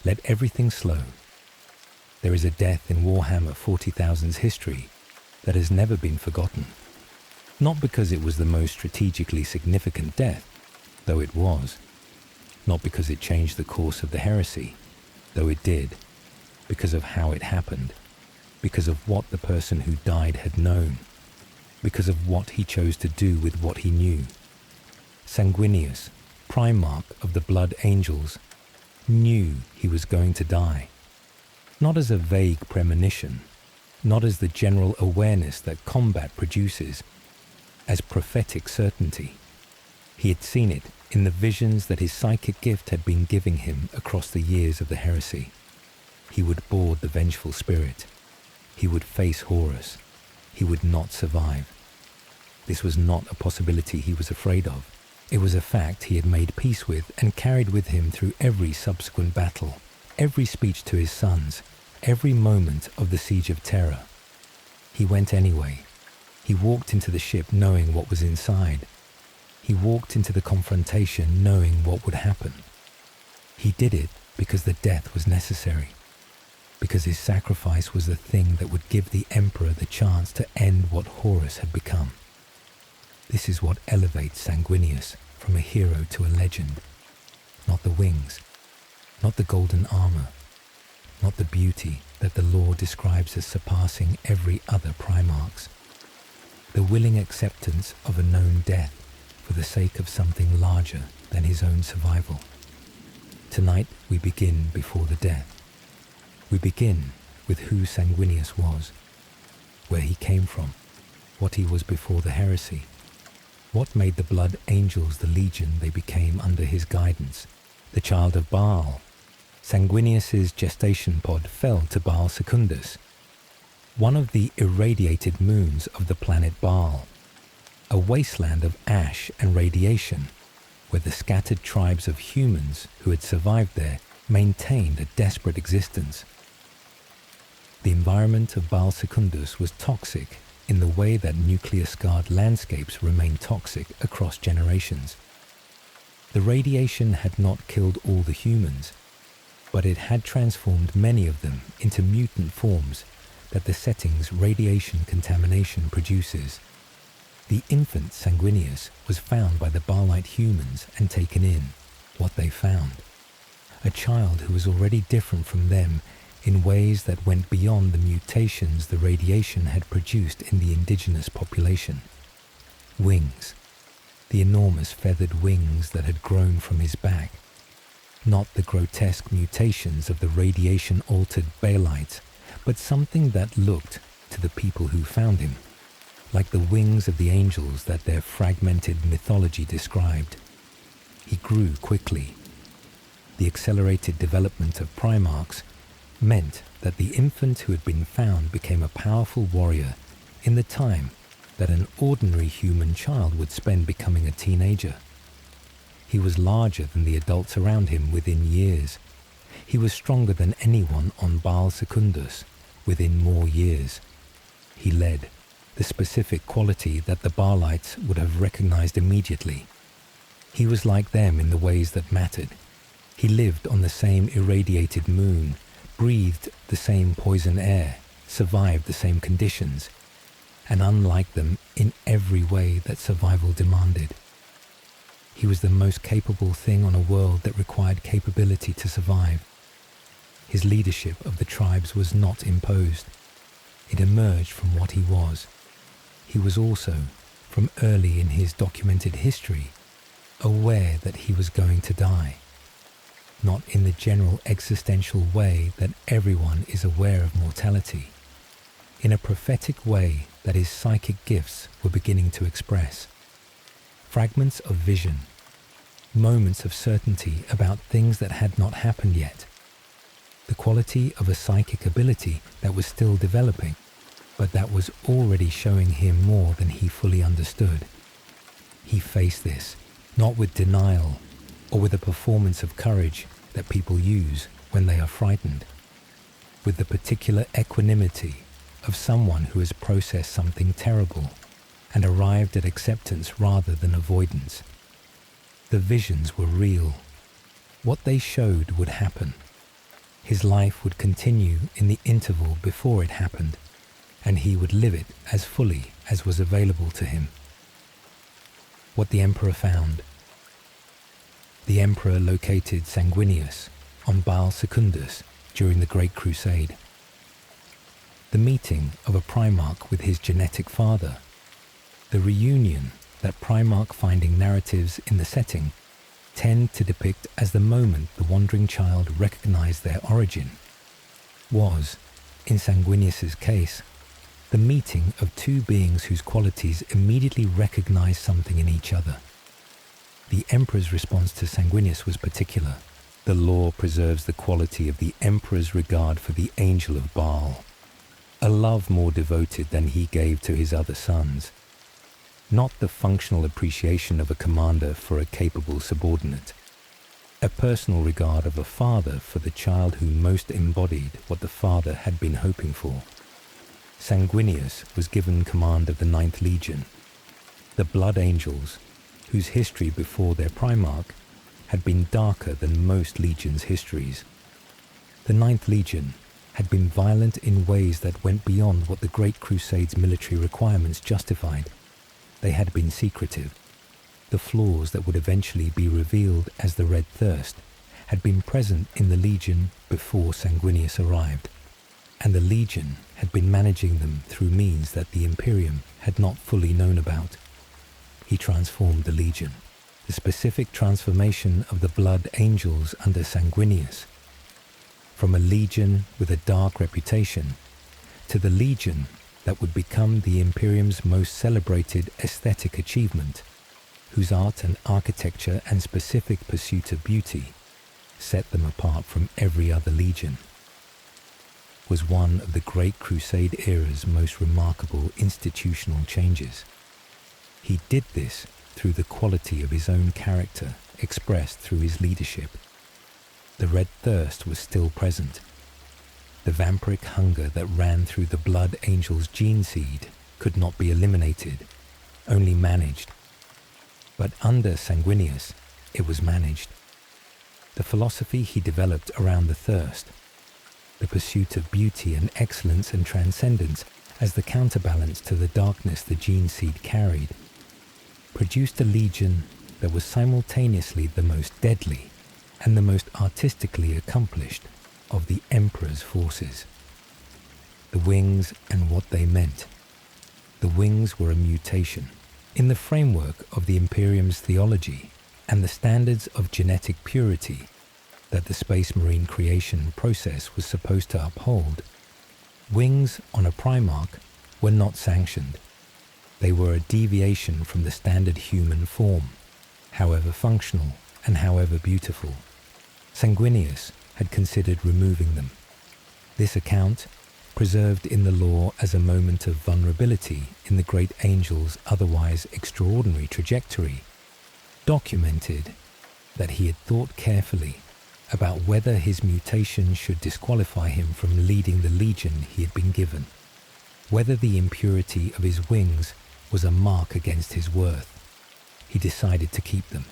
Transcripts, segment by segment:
Let everything slow. There is a death in Warhammer 40,000's history that has never been forgotten. Not because it was the most strategically significant death, though it was. Not because it changed the course of the heresy, though it did. Because of how it happened. Because of what the person who died had known. Because of what he chose to do with what he knew. Sanguinius, Primarch of the Blood Angels, knew he was going to die. Not as a vague premonition, not as the general awareness that combat produces, as prophetic certainty. He had seen it in the visions that his psychic gift had been giving him across the years of the heresy. He would board the Vengeful Spirit. He would face Horus. He would not survive. This was not a possibility he was afraid of. It was a fact he had made peace with and carried with him through every subsequent battle, every speech to his sons, every moment of the siege of Terra. He went anyway. He walked into the ship knowing what was inside. He walked into the confrontation knowing what would happen. He did it because the death was necessary, because his sacrifice was the thing that would give the Emperor the chance to end what Horus had become. This is what elevates Sanguinius from a hero to a legend. Not the wings, not the golden armor, not the beauty that the lore describes as surpassing every other Primarch's. The willing acceptance of a known death for the sake of something larger than his own survival. Tonight we begin before the death. We begin with who Sanguinius was, where he came from, what he was before the heresy, what made the Blood Angels the legion they became under his guidance, the child of Baal. Sanguinius's gestation pod fell to Baal Secundus, one of the irradiated moons of the planet Baal, a wasteland of ash and radiation, where the scattered tribes of humans who had survived there maintained a desperate existence. The environment of Baal Secundus was toxic in the way that nuclear-scarred landscapes remain toxic across generations. The radiation had not killed all the humans, but it had transformed many of them into mutant forms that the setting's radiation contamination produces. The infant Sanguinius was found by the Baalite humans and taken in, what they found. A child who was already different from them in ways that went beyond the mutations the radiation had produced in the indigenous population. Wings. The enormous feathered wings that had grown from his back. Not the grotesque mutations of the radiation-altered Baalites, but something that looked, to the people who found him, like the wings of the angels that their fragmented mythology described. He grew quickly. The accelerated development of Primarchs meant that the infant who had been found became a powerful warrior in the time that an ordinary human child would spend becoming a teenager. He was larger than the adults around him within years. He was stronger than anyone on Baal Secundus within more years. He led, the specific quality that the Baalites would have recognized immediately. He was like them in the ways that mattered. He lived on the same irradiated moon, breathed the same poison air, survived the same conditions, and unlike them in every way that survival demanded. He was the most capable thing on a world that required capability to survive. His leadership of the tribes was not imposed. It emerged from what he was. He was also, from early in his documented history, aware that he was going to die. Not in the general existential way that everyone is aware of mortality, in a prophetic way that his psychic gifts were beginning to express. Fragments of vision, moments of certainty about things that had not happened yet. The quality of a psychic ability that was still developing, but that was already showing him more than he fully understood. He faced this, not with denial or with a performance of courage that people use when they are frightened, with the particular equanimity of someone who has processed something terrible and arrived at acceptance rather than avoidance. The visions were real. What they showed would happen. His life would continue in the interval before it happened, and he would live it as fully as was available to him. What the Emperor found. The Emperor located Sanguinius on Baal Secundus during the Great Crusade. The meeting of a Primarch with his genetic father, the reunion that Primarch finding narratives in the setting tend to depict as the moment the wandering child recognized their origin, was, in Sanguinius's case, the meeting of two beings whose qualities immediately recognized something in each other. The Emperor's response to Sanguinius was particular. The lore preserves the quality of the Emperor's regard for the Angel of Baal, a love more devoted than he gave to his other sons, not the functional appreciation of a commander for a capable subordinate, a personal regard of a father for the child who most embodied what the father had been hoping for. Sanguinius was given command of the 9th Legion, the Blood Angels, whose history before their Primarch had been darker than most legions' histories. The 9th Legion had been violent in ways that went beyond what the Great Crusade's military requirements justified. They had been secretive. The flaws that would eventually be revealed as the Red Thirst had been present in the Legion before Sanguinius arrived, and the Legion had been managing them through means that the Imperium had not fully known about. He transformed the Legion, the specific transformation of the Blood Angels under Sanguinius, from a Legion with a dark reputation to the Legion that would become the Imperium's most celebrated aesthetic achievement, whose art and architecture and specific pursuit of beauty set them apart from every other legion, was one of the Great Crusade era's most remarkable institutional changes. He did this through the quality of his own character expressed through his leadership. The Red Thirst was still present. The vampiric hunger that ran through the Blood Angel's gene seed could not be eliminated, only managed. But under Sanguinius, it was managed. The philosophy he developed around the thirst, the pursuit of beauty and excellence and transcendence as the counterbalance to the darkness the gene seed carried, produced a legion that was simultaneously the most deadly and the most artistically accomplished of the Emperor's forces. The wings and what they meant. The wings were a mutation in the framework of the Imperium's theology and the standards of genetic purity that the Space Marine creation process was supposed to uphold. Wings on a Primarch were not sanctioned. They were a deviation from the standard human form, however functional and however beautiful. Sanguinius had considered removing them. This account, preserved in the lore as a moment of vulnerability in the great angel's otherwise extraordinary trajectory, documented that he had thought carefully about whether his mutation should disqualify him from leading the legion he had been given, whether the impurity of his wings was a mark against his worth. He decided to keep them.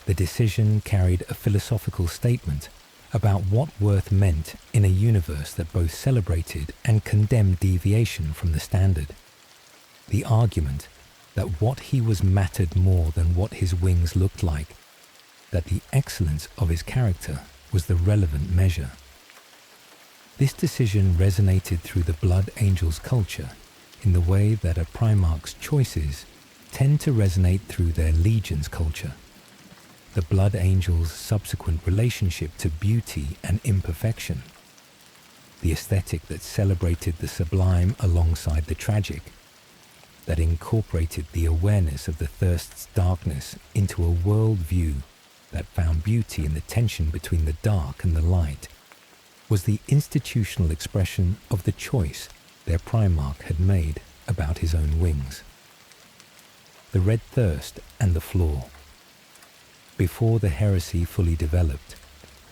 The decision carried a philosophical statement about what worth meant in a universe that both celebrated and condemned deviation from the standard. The argument that what he was mattered more than what his wings looked like, that the excellence of his character was the relevant measure. This decision resonated through the Blood Angel's culture in the way that a Primarch's choices tend to resonate through their legion's culture. The Blood Angel's subsequent relationship to beauty and imperfection, the aesthetic that celebrated the sublime alongside the tragic, that incorporated the awareness of the thirst's darkness into a world view that found beauty in the tension between the dark and the light, was the institutional expression of the choice their Primarch had made about his own wings. The Red Thirst and the Flaw. Before the Heresy fully developed,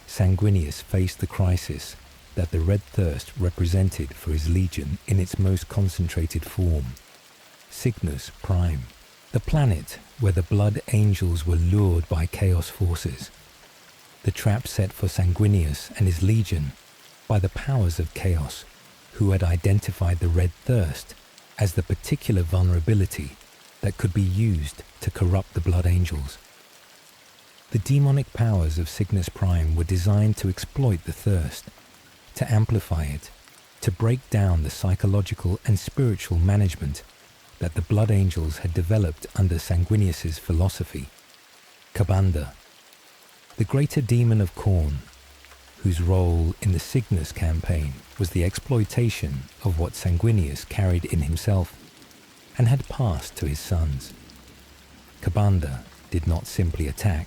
Sanguinius faced the crisis that the Red Thirst represented for his legion in its most concentrated form. Cygnus Prime, the planet where the Blood Angels were lured by Chaos forces. The trap set for Sanguinius and his legion by the powers of chaos, who had identified the Red Thirst as the particular vulnerability that could be used to corrupt the Blood Angels. The demonic powers of Cygnus Prime were designed to exploit the thirst, to amplify it, to break down the psychological and spiritual management that the Blood Angels had developed under Sanguinius's philosophy. Kabanda, the greater demon of Khorne, whose role in the Cygnus campaign was the exploitation of what Sanguinius carried in himself and had passed to his sons. Kabanda did not simply attack.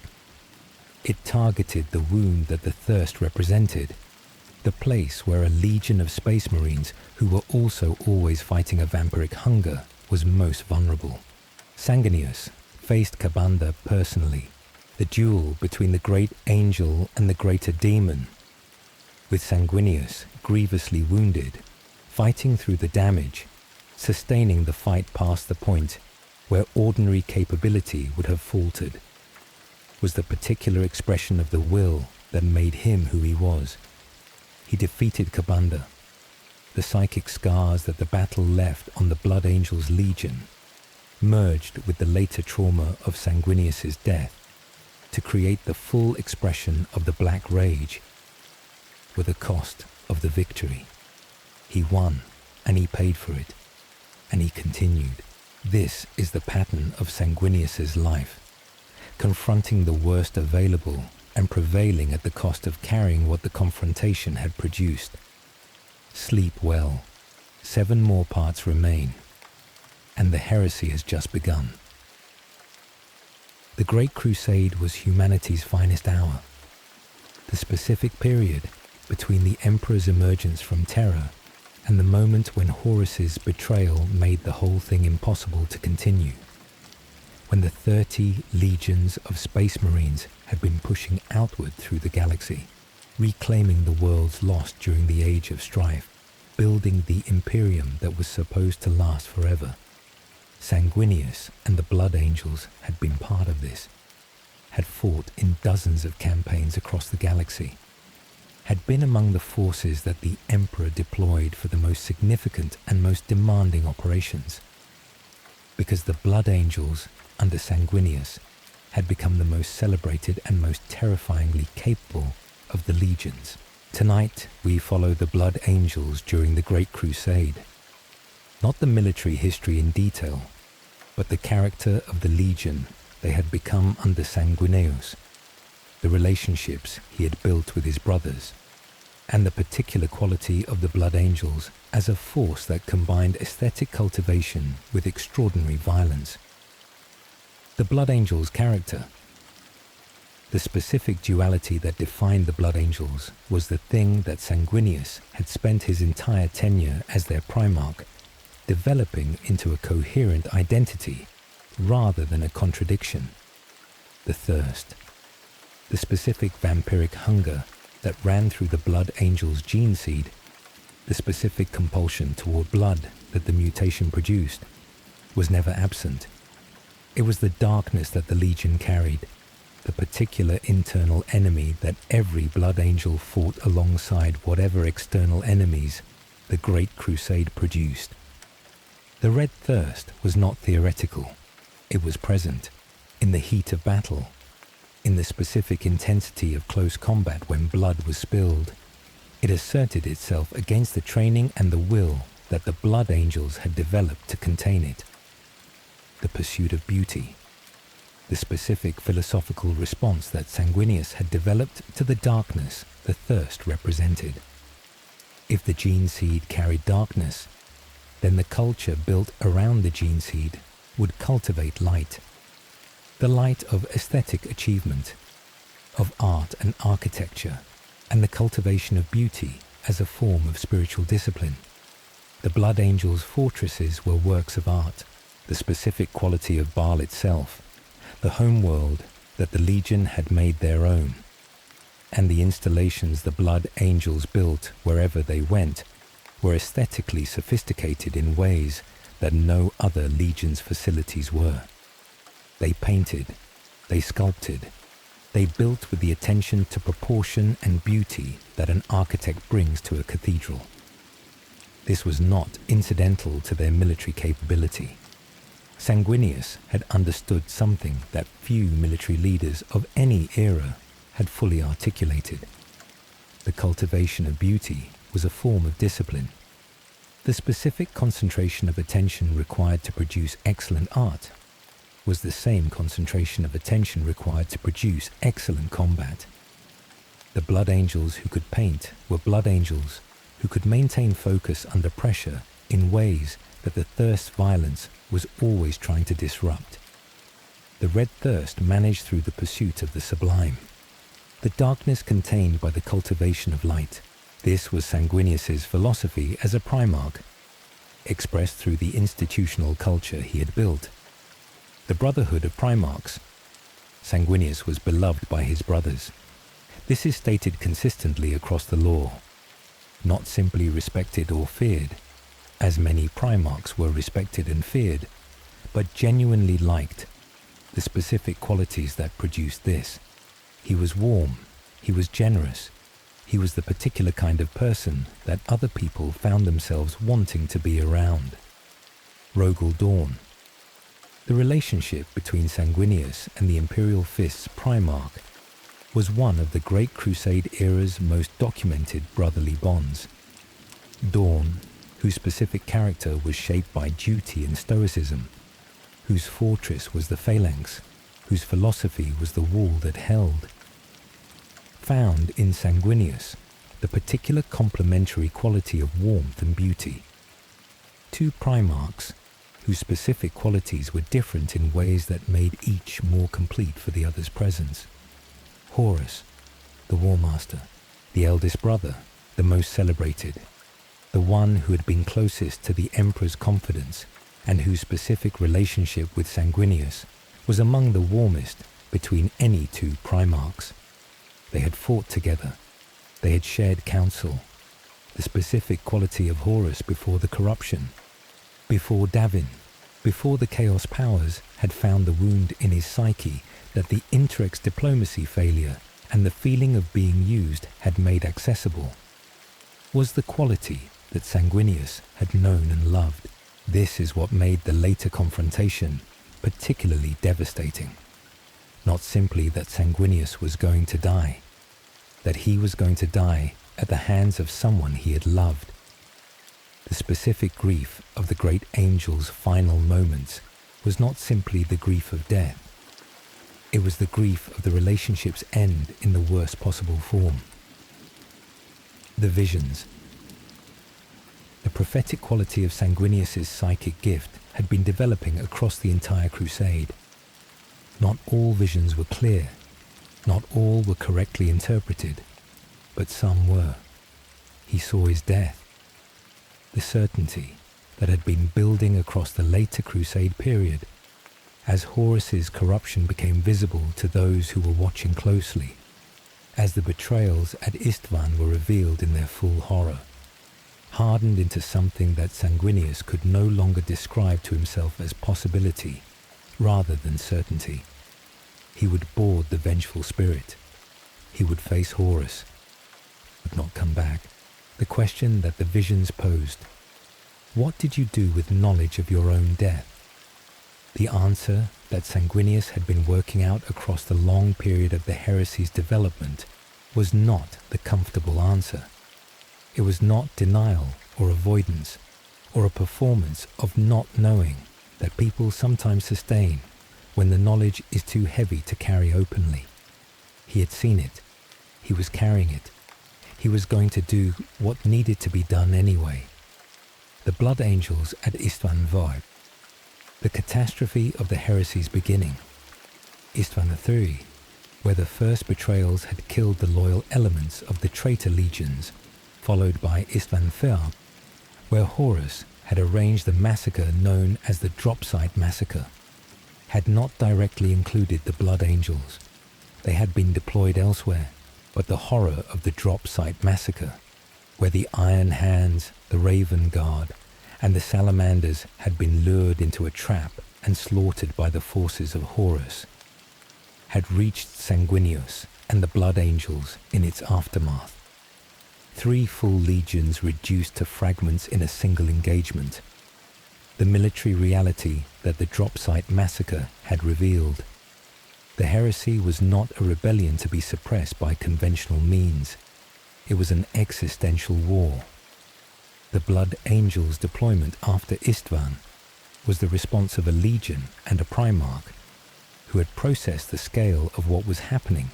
It targeted the wound that the thirst represented, the place where a legion of space marines who were also always fighting a vampiric hunger was most vulnerable. Sanguinius faced Kabanda personally, the duel between the great angel and the greater demon, with Sanguinius grievously wounded, fighting through the damage, sustaining the fight past the point where ordinary capability would have faltered, was the particular expression of the will that made him who he was. He defeated Kabanda. The psychic scars that the battle left on the Blood Angels' legion merged with the later trauma of Sanguinius's death to create the full expression of the Black Rage, with the cost of the victory. He won, and he paid for it, and he continued. This is the pattern of Sanguinius's life, confronting the worst available and prevailing at the cost of carrying what the confrontation had produced. Sleep well. 7 more parts remain, and the heresy has just begun. The Great Crusade was humanity's finest hour. The specific period between the Emperor's emergence from Terra and the moment when Horus's betrayal made the whole thing impossible to continue. When the 30 legions of space marines had been pushing outward through the galaxy, reclaiming the worlds lost during the Age of Strife, building the Imperium that was supposed to last forever. Sanguinius and the Blood Angels had been part of this, had fought in dozens of campaigns across the galaxy, had been among the forces that the Emperor deployed for the most significant and most demanding operations. Because the Blood Angels, under Sanguinius, had become the most celebrated and most terrifyingly capable of the legions. Tonight, we follow the Blood Angels during the Great Crusade. Not the military history in detail, but the character of the legion they had become under Sanguinius, the relationships he had built with his brothers, and the particular quality of the Blood Angels as a force that combined aesthetic cultivation with extraordinary violence. The Blood Angels' character. The specific duality that defined the Blood Angels was the thing that Sanguinius had spent his entire tenure as their Primarch developing into a coherent identity rather than a contradiction. The thirst. The specific vampiric hunger that ran through the Blood Angel's gene seed, the specific compulsion toward blood that the mutation produced, was never absent. It was the darkness that the Legion carried, the particular internal enemy that every Blood Angel fought alongside whatever external enemies the Great Crusade produced. The Red Thirst was not theoretical. It was present, in the heat of battle, in the specific intensity of close combat when blood was spilled. It asserted itself against the training and the will that the Blood Angels had developed to contain it. The pursuit of beauty, the specific philosophical response that Sanguinius had developed to the darkness the thirst represented. If the gene seed carried darkness, then the culture built around the gene seed would cultivate light. The light of aesthetic achievement, of art and architecture, and the cultivation of beauty as a form of spiritual discipline. The Blood Angels' fortresses were works of art, the specific quality of Baal itself, the homeworld that the Legion had made their own, and the installations the Blood Angels built wherever they went were aesthetically sophisticated in ways that no other Legion's facilities were. They painted, they sculpted, They built with the attention to proportion and beauty that an architect brings to a cathedral. This was not incidental to their military capability. Sanguinius had understood something that few military leaders of any era had fully articulated. The cultivation of beauty was a form of discipline. The specific concentration of attention required to produce excellent art was the same concentration of attention required to produce excellent combat. The blood angels who could paint were blood angels who could maintain focus under pressure in ways that the thirst's violence was always trying to disrupt. The red thirst managed through the pursuit of the sublime. The darkness contained by the cultivation of light. This was Sanguinius's philosophy as a Primarch, expressed through the institutional culture he had built. The brotherhood of Primarchs. Sanguinius was beloved by his brothers. This is stated consistently across the lore. Not simply respected or feared, as many Primarchs were respected and feared, but genuinely liked, the specific qualities that produced this. He was warm, he was generous, he was the particular kind of person that other people found themselves wanting to be around. Rogel Dawn. The relationship between Sanguinius and the Imperial Fist's Primarch was one of the Great Crusade era's most documented brotherly bonds. Dawn, whose specific character was shaped by duty and stoicism, whose fortress was the phalanx, whose philosophy was the wall that held, found in Sanguinius the particular complementary quality of warmth and beauty. Two Primarchs whose specific qualities were different in ways that made each more complete for the other's presence. Horus, the War Master, the eldest brother, the most celebrated, the one who had been closest to the Emperor's confidence and whose specific relationship with Sanguinius was among the warmest between any two Primarchs. They had fought together. They had shared counsel. The specific quality of Horus before the corruption, before Davin, before the Chaos Powers had found the wound in his psyche that the Interrex diplomacy failure and the feeling of being used had made accessible, was the quality that Sanguinius had known and loved. This is what made the later confrontation particularly devastating. Not simply that Sanguinius was going to die, that he was going to die at the hands of someone he had loved. The specific grief of the great angel's final moments was not simply the grief of death. It was the grief of the relationship's end in the worst possible form. The visions. The prophetic quality of Sanguinius's psychic gift had been developing across the entire crusade. Not all visions were clear, not all were correctly interpreted, but some were. He saw his death. The certainty that had been building across the later Crusade period as Horus's corruption became visible to those who were watching closely, as the betrayals at Istvan were revealed in their full horror, hardened into something that Sanguinius could no longer describe to himself as possibility rather than certainty. He would board the Vengeful Spirit. He would face Horus, would not come back. The question that the visions posed: what did you do with knowledge of your own death? The answer that Sanguinius had been working out across the long period of the Heresy's development was not the comfortable answer. It was not denial or avoidance or a performance of not knowing that people sometimes sustain when the knowledge is too heavy to carry openly. He had seen it. He was carrying it. He was going to do what needed to be done anyway. The Blood Angels at Istvan Void. The catastrophe of the Heresy's beginning. Istvan III, where the first betrayals had killed the loyal elements of the traitor legions, followed by Istvan IV, where Horus had arranged the massacre known as the Dropsite Massacre, had not directly included the Blood Angels. They had been deployed elsewhere, but the horror of the Dropsite Massacre, where the Iron Hands, the Raven Guard, and the Salamanders had been lured into a trap and slaughtered by the forces of Horus, had reached Sanguinius and the Blood Angels in its aftermath. 3 full legions reduced to fragments in a single engagement. The military reality that the drop site massacre had revealed. The Heresy was not a rebellion to be suppressed by conventional means. It was an existential war. The Blood Angels' deployment after Istvan was the response of a legion and a Primarch who had processed the scale of what was happening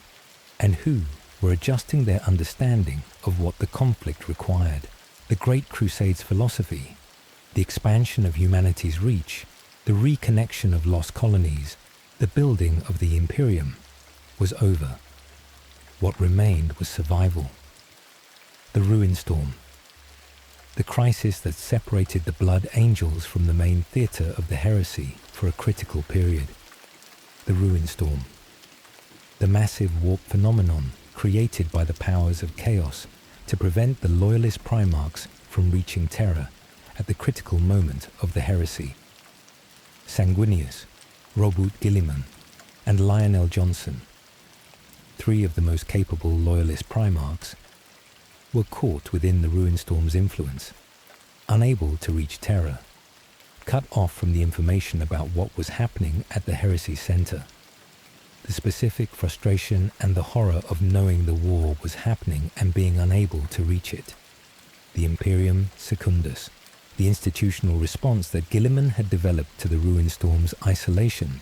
and who were adjusting their understanding of what the conflict required. The Great Crusade's philosophy, the expansion of humanity's reach, the reconnection of lost colonies, the building of the Imperium was over. What remained was survival. The Ruin Storm, the crisis that separated the Blood Angels from the main theatre of the Heresy for a critical period. The Ruin Storm, the massive warp phenomenon created by the powers of chaos to prevent the loyalist Primarchs from reaching Terra at the critical moment of the Heresy. Sanguinius, Robert Guilliman, and Lionel Johnson, 3 of the most capable loyalist Primarchs, were caught within the Ruinstorm's influence, unable to reach Terra, cut off from the information about what was happening at the Heresy Center. The specific frustration and the horror of knowing the war was happening and being unable to reach it. The Imperium Secundus, the institutional response that Guilliman had developed to the Ruinstorm's isolation.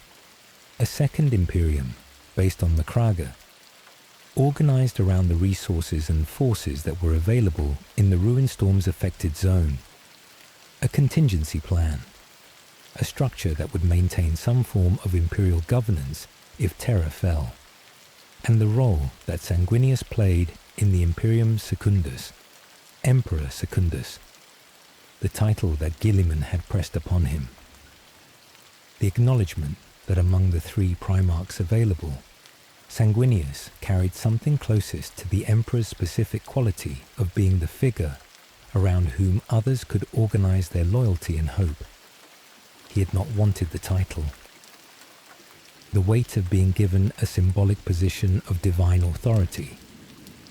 A second Imperium, based on Macraga, organized around the resources and forces that were available in the Ruinstorm's affected zone. A contingency plan, a structure that would maintain some form of imperial governance if Terra fell, and the role that Sanguinius played in the Imperium Secundus, Emperor Secundus, the title that Guilliman had pressed upon him. The acknowledgement that among the 3 Primarchs available, Sanguinius carried something closest to the Emperor's specific quality of being the figure around whom others could organize their loyalty and hope. He had not wanted the title. The weight of being given a symbolic position of divine authority,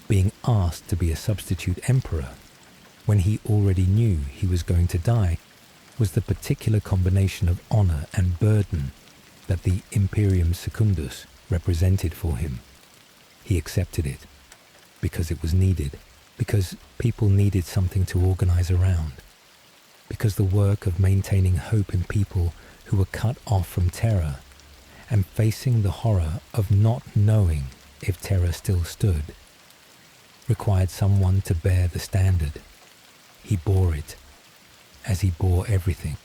being asked to be a substitute emperor when he already knew he was going to die, was the particular combination of honor and burden that the Imperium Secundus represented for him. He accepted it because it was needed, because people needed something to organize around, because the work of maintaining hope in people who were cut off from Terra and facing the horror of not knowing if Terra still stood required someone to bear the standard. He bore it, as he bore everything,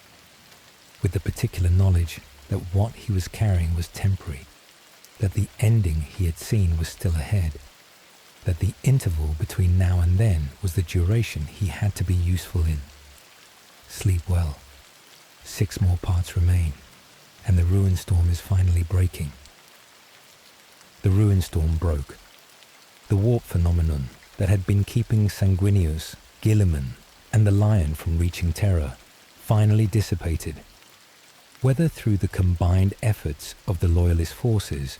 with the particular knowledge that what he was carrying was temporary, that the ending he had seen was still ahead, that the interval between now and then was the duration he had to be useful in. Sleep well. 6 more parts remain, and the Ruin Storm is finally breaking. The Ruin Storm broke. The warp phenomenon that had been keeping Sanguinius, Guilliman, and the Lion from reaching Terra finally dissipated, whether through the combined efforts of the Loyalist forces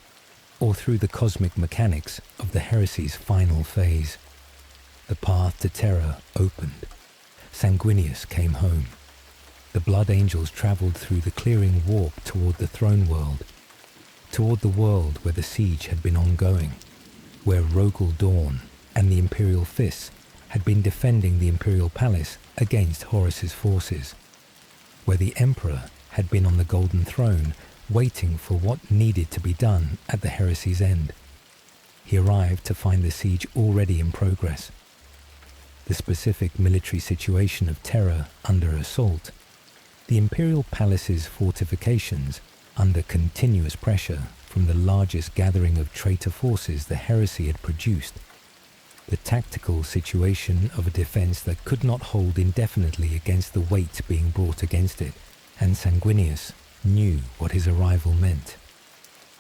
or through the cosmic mechanics of the Heresy's final phase. The path to Terra opened. Sanguinius came home. The Blood Angels travelled through the clearing warp toward the throne world, toward the world where the siege had been ongoing, where Rogel Dawn and the Imperial Fists had been defending the Imperial Palace against Horus's forces, where the Emperor had been on the Golden Throne waiting for what needed to be done at the Heresy's end. He arrived to find the siege already in progress. The specific military situation of Terra under assault, the Imperial Palace's fortifications under continuous pressure from the largest gathering of traitor forces the Heresy had produced, the tactical situation of a defense that could not hold indefinitely against the weight being brought against it, and Sanguinius knew what his arrival meant.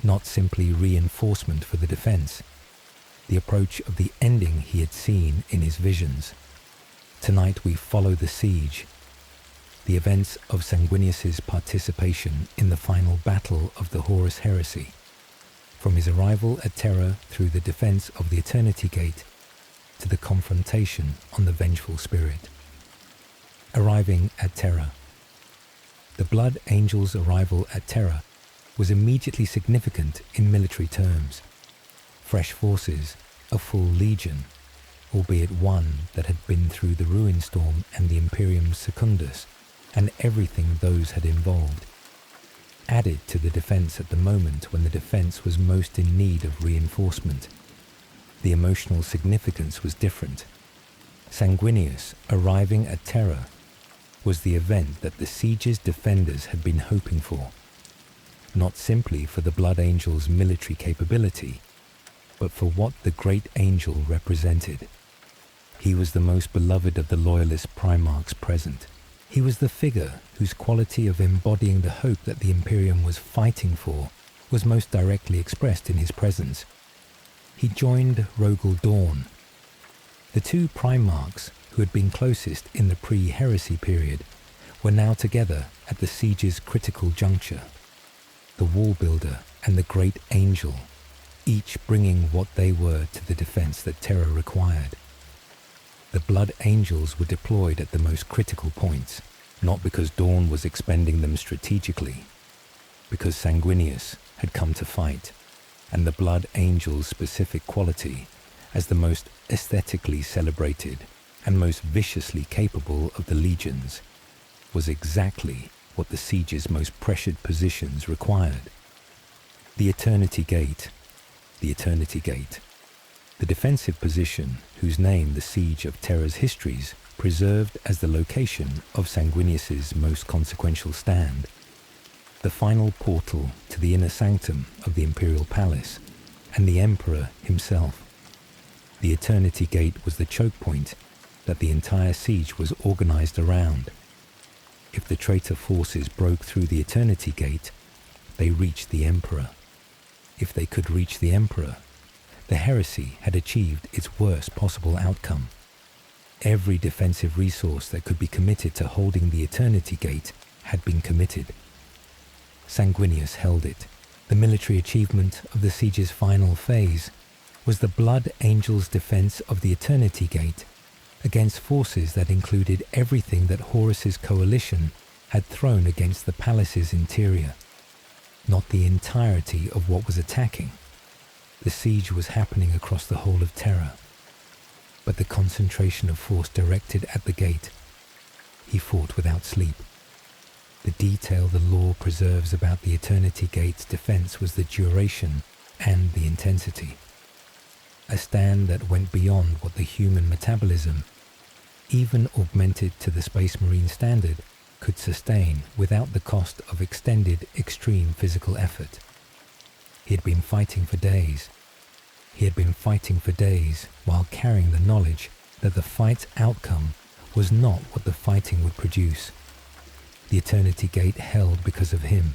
Not simply reinforcement for the defense, the approach of the ending he had seen in his visions. Tonight we follow the siege, the events of Sanguinius's participation in the final battle of the Horus Heresy. from his arrival at Terra through the defense of the Eternity Gate to the confrontation on the Vengeful Spirit. Arriving at Terra. The Blood Angel's arrival at Terra was immediately significant in military terms. Fresh forces, a full legion, albeit one that had been through the Ruin Storm and the Imperium Secundus, and everything those had involved, added to the defense at the moment when the defense was most in need of reinforcement. The emotional significance was different. Sanguinius arriving at Terra was the event that the siege's defenders had been hoping for, not simply for the Blood Angel's military capability, but for what the Great Angel represented. He was the most beloved of the loyalist Primarchs present. He was the figure whose quality of embodying the hope that the Imperium was fighting for was most directly expressed in his presence. He joined Rogel Dawn. The two Primarchs who had been closest in the pre-Heresy period were now together at the siege's critical juncture. The Wall Builder and the Great Angel, each bringing what they were to the defense that Terra required. The Blood Angels were deployed at the most critical points, not because Dawn was expending them strategically, because Sanguinius had come to fight, and the Blood Angel's specific quality as the most aesthetically celebrated and most viciously capable of the legions was exactly what the siege's most pressured positions required. The Eternity Gate. The Eternity Gate. The defensive position, whose name the siege of Terra's histories preserved as the location of Sanguinius's most consequential stand, the final portal to the inner sanctum of the Imperial Palace, and the Emperor himself. The Eternity Gate was the choke point that the entire siege was organized around. If the traitor forces broke through the Eternity Gate, they reached the Emperor. If they could reach the Emperor, the Heresy had achieved its worst possible outcome. Every defensive resource that could be committed to holding the Eternity Gate had been committed. Sanguinius held it. The military achievement of the siege's final phase was the Blood Angel's defense of the Eternity Gate against forces that included everything that Horus's coalition had thrown against the palace's interior, not the entirety of what was attacking. The siege was happening across the whole of Terra, but the concentration of force directed at the gate. He fought without sleep. The detail the lore preserves about the Eternity Gate's defense was the duration and the intensity. A stand that went beyond what the human metabolism, even augmented to the Space Marine standard, could sustain without the cost of extended extreme physical effort. He had been fighting for days. He had been fighting for days while carrying the knowledge that the fight's outcome was not what the fighting would produce. The Eternity Gate held because of him.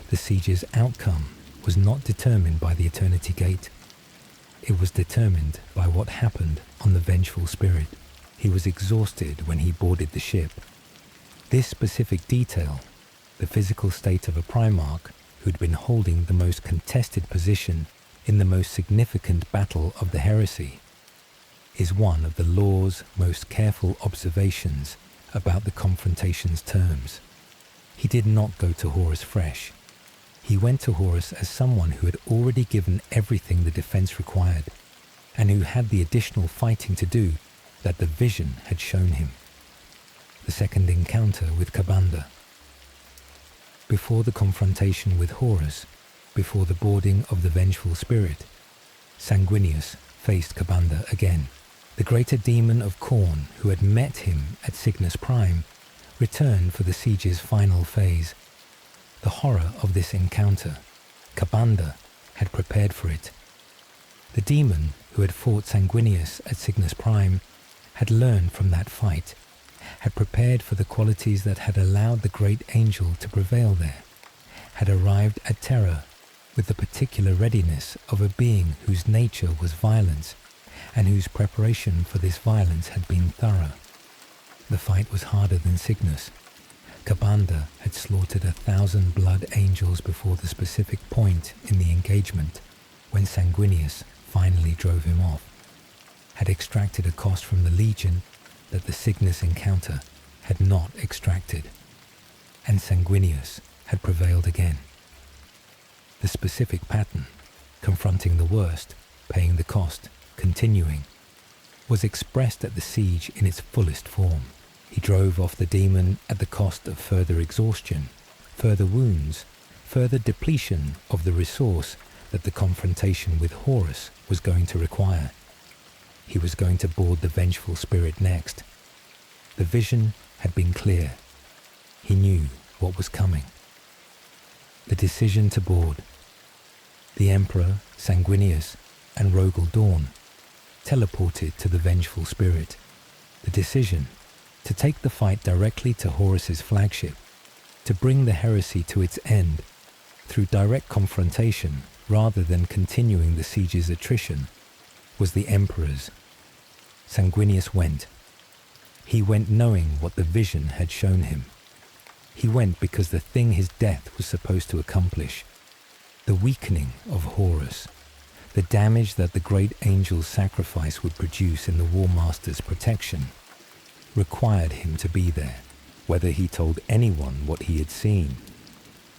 The siege's outcome was not determined by the Eternity Gate. It was determined by what happened on the Vengeful Spirit. He was exhausted when he boarded the ship. This specific detail, the physical state of a Primarch who'd been holding the most contested position in the most significant battle of the Heresy, is one of the lore's most careful observations about the Confrontation's terms. He did not go to Horus fresh. He went to Horus as someone who had already given everything the defense required, and who had the additional fighting to do that the vision had shown him. The second encounter with Kabanda. Before the confrontation with Horus, before the boarding of the Vengeful Spirit, Sanguinius faced Kabanda again. The greater demon of Khorne, who had met him at Cygnus Prime, returned for the siege's final phase. The horror of this encounter, Kabanda had prepared for it. The demon who had fought Sanguinius at Cygnus Prime had learned from that fight, had prepared for the qualities that had allowed the Great Angel to prevail there, had arrived at Terra with the particular readiness of a being whose nature was violence, and whose preparation for this violence had been thorough. The fight was harder than Cygnus. Kabanda had slaughtered 1,000 blood angels before the specific point in the engagement when Sanguinius finally drove him off, had extracted a cost from the Legion that the Cygnus encounter had not extracted, and Sanguinius had prevailed again. The specific pattern, confronting the worst, paying the cost, continuing, was expressed at the siege in its fullest form. He drove off the demon at the cost of further exhaustion, further wounds, further depletion of the resource that the confrontation with Horus was going to require. He was going to board the Vengeful Spirit next. The vision had been clear. He knew what was coming. The decision to board. The Emperor, Sanguinius, and Rogel Dawn teleported to the Vengeful Spirit. The decision to take the fight directly to Horus's flagship, to bring the Heresy to its end through direct confrontation rather than continuing the siege's attrition, was the Emperor's. Sanguinius went. He went knowing what the vision had shown him. He went because the thing his death was supposed to accomplish, the weakening of Horus, the damage that the great angel's sacrifice would produce in the War Master's protection, required him to be there, whether he told anyone what he had seen,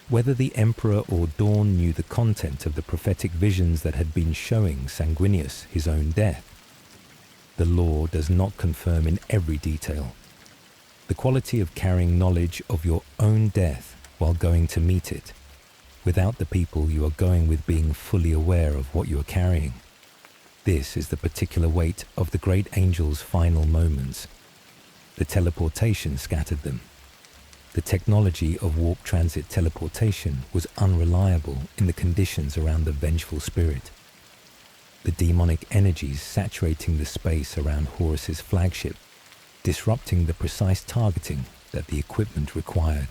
whether the Emperor or Dawn knew the content of the prophetic visions that had been showing Sanguinius his own death. The law does not confirm in every detail. The quality of carrying knowledge of your own death while going to meet it, without the people you are going with being fully aware of what you are carrying. This is the particular weight of the great angel's final moments. The teleportation scattered them. The technology of warp transit teleportation was unreliable in the conditions around the Vengeful Spirit. The demonic energies saturating the space around Horus's flagship, disrupting the precise targeting that the equipment required.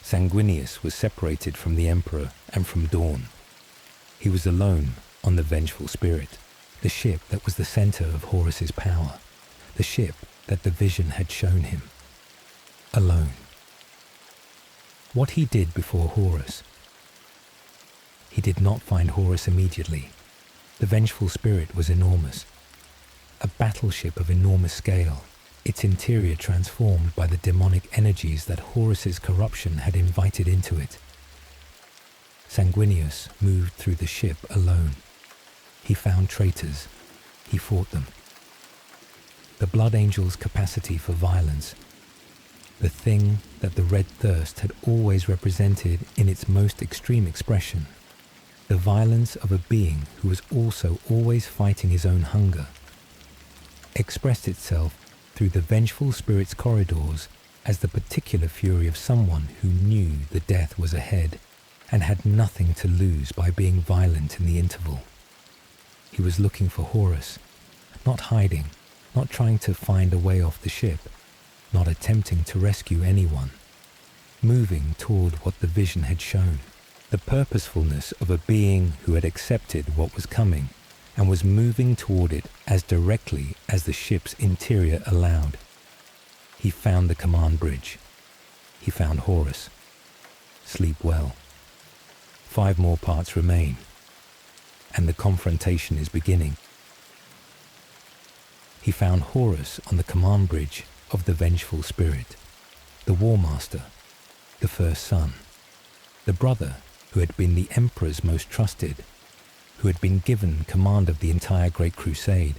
Sanguinius was separated from the Emperor and from Dawn. He was alone on the Vengeful Spirit, the ship that was the center of Horus's power, the ship that the vision had shown him. Alone. What he did before Horus. He did not find Horus immediately. The Vengeful Spirit was enormous. A battleship of enormous scale, its interior transformed by the demonic energies that Horus's corruption had invited into it. Sanguinius moved through the ship alone. He found traitors. He fought them. The Blood Angel's capacity for violence, the thing that the Red Thirst had always represented in its most extreme expression, the violence of a being who was also always fighting his own hunger, expressed itself through the Vengeful Spirit's corridors as the particular fury of someone who knew the death was ahead and had nothing to lose by being violent in the interval. He was looking for Horus, not hiding, not trying to find a way off the ship, not attempting to rescue anyone, moving toward what the vision had shown, the purposefulness of a being who had accepted what was coming and was moving toward it as directly as the ship's interior allowed. He found the command bridge. He found Horus. Sleep well. 5 more parts remain, and the confrontation is beginning. He found Horus on the command bridge of the Vengeful Spirit, the War Master, the first son, the brother who had been the Emperor's most trusted, who had been given command of the entire Great Crusade,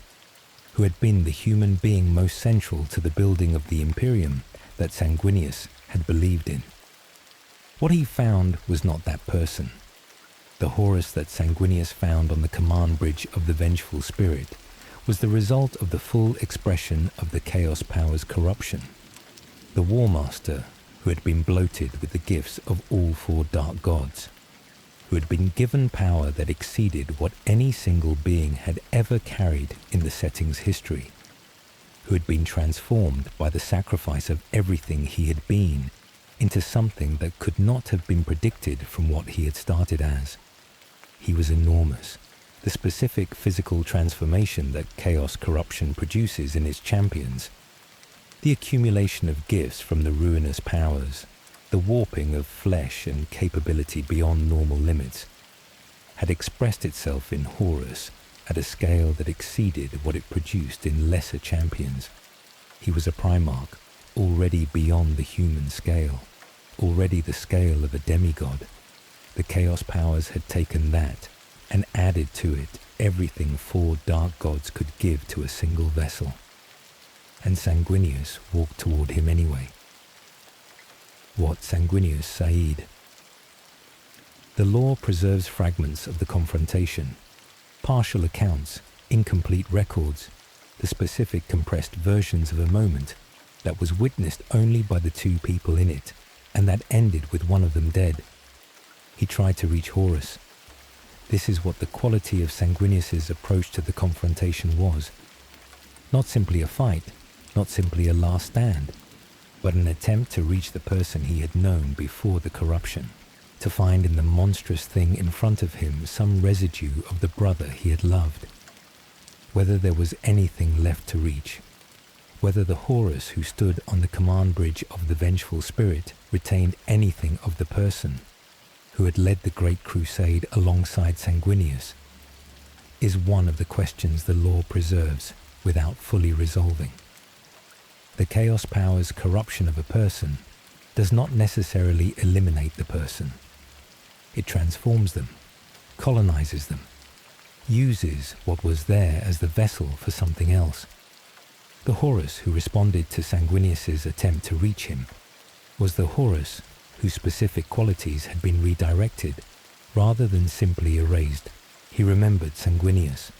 who had been the human being most central to the building of the Imperium that Sanguinius had believed in. What he found was not that person. The Horus that Sanguinius found on the command bridge of the Vengeful Spirit was the result of the full expression of the Chaos Power's corruption. The War Master who had been bloated with the gifts of all 4 dark gods, who had been given power that exceeded what any single being had ever carried in the setting's history, who had been transformed by the sacrifice of everything he had been into something that could not have been predicted from what he had started as. He was enormous. The specific physical transformation that chaos corruption produces in its champions, The accumulation of gifts from the ruinous powers, the warping of flesh and capability beyond normal limits, had expressed itself in Horus at a scale that exceeded what it produced in lesser champions. He was a Primarch, already beyond the human scale, already the scale of a demigod. The Chaos powers had taken that and added to it everything 4 dark gods could give to a single vessel. And Sanguinius walked toward him anyway. What Sanguinius Said? The lore preserves fragments of the confrontation, partial accounts, incomplete records, the specific compressed versions of a moment that was witnessed only by the 2 people in it, and that ended with one of them dead. He tried to reach Horus. This is what the quality of Sanguinius's approach to the confrontation was. Not simply a fight, not simply a last stand, but an attempt to reach the person he had known before the corruption, to find in the monstrous thing in front of him some residue of the brother he had loved. Whether there was anything left to reach, whether the Horus who stood on the command bridge of the Vengeful Spirit retained anything of the person who had led the Great Crusade alongside Sanguinius, is one of the questions the lore preserves without fully resolving. The Chaos Power's corruption of a person does not necessarily eliminate the person. It transforms them, colonizes them, uses what was there as the vessel for something else. The Horus who responded to Sanguinius's attempt to reach him was the Horus whose specific qualities had been redirected rather than simply erased. He remembered Sanguinius,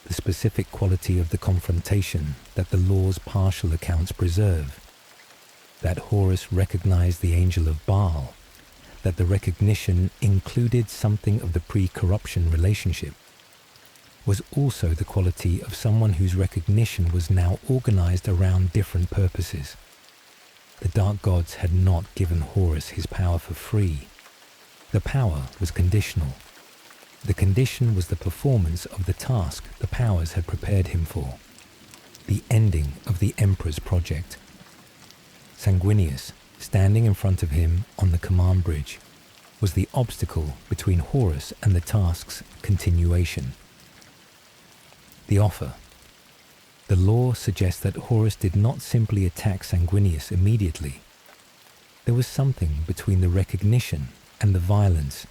the specific quality of the confrontation that the lore's partial accounts preserve, that Horus recognized the Angel of Baal, that the recognition included something of the pre-corruption relationship, was also the quality of someone whose recognition was now organized around different purposes. The Dark Gods had not given Horus his power for free. The power was conditional. The condition was the performance of the task the powers had prepared him for, the ending of the Emperor's project. Sanguinius, standing in front of him on the command bridge, was the obstacle between Horus and the task's continuation. The offer. The lore suggests that Horus did not simply attack Sanguinius immediately. There was something between the recognition and the violence,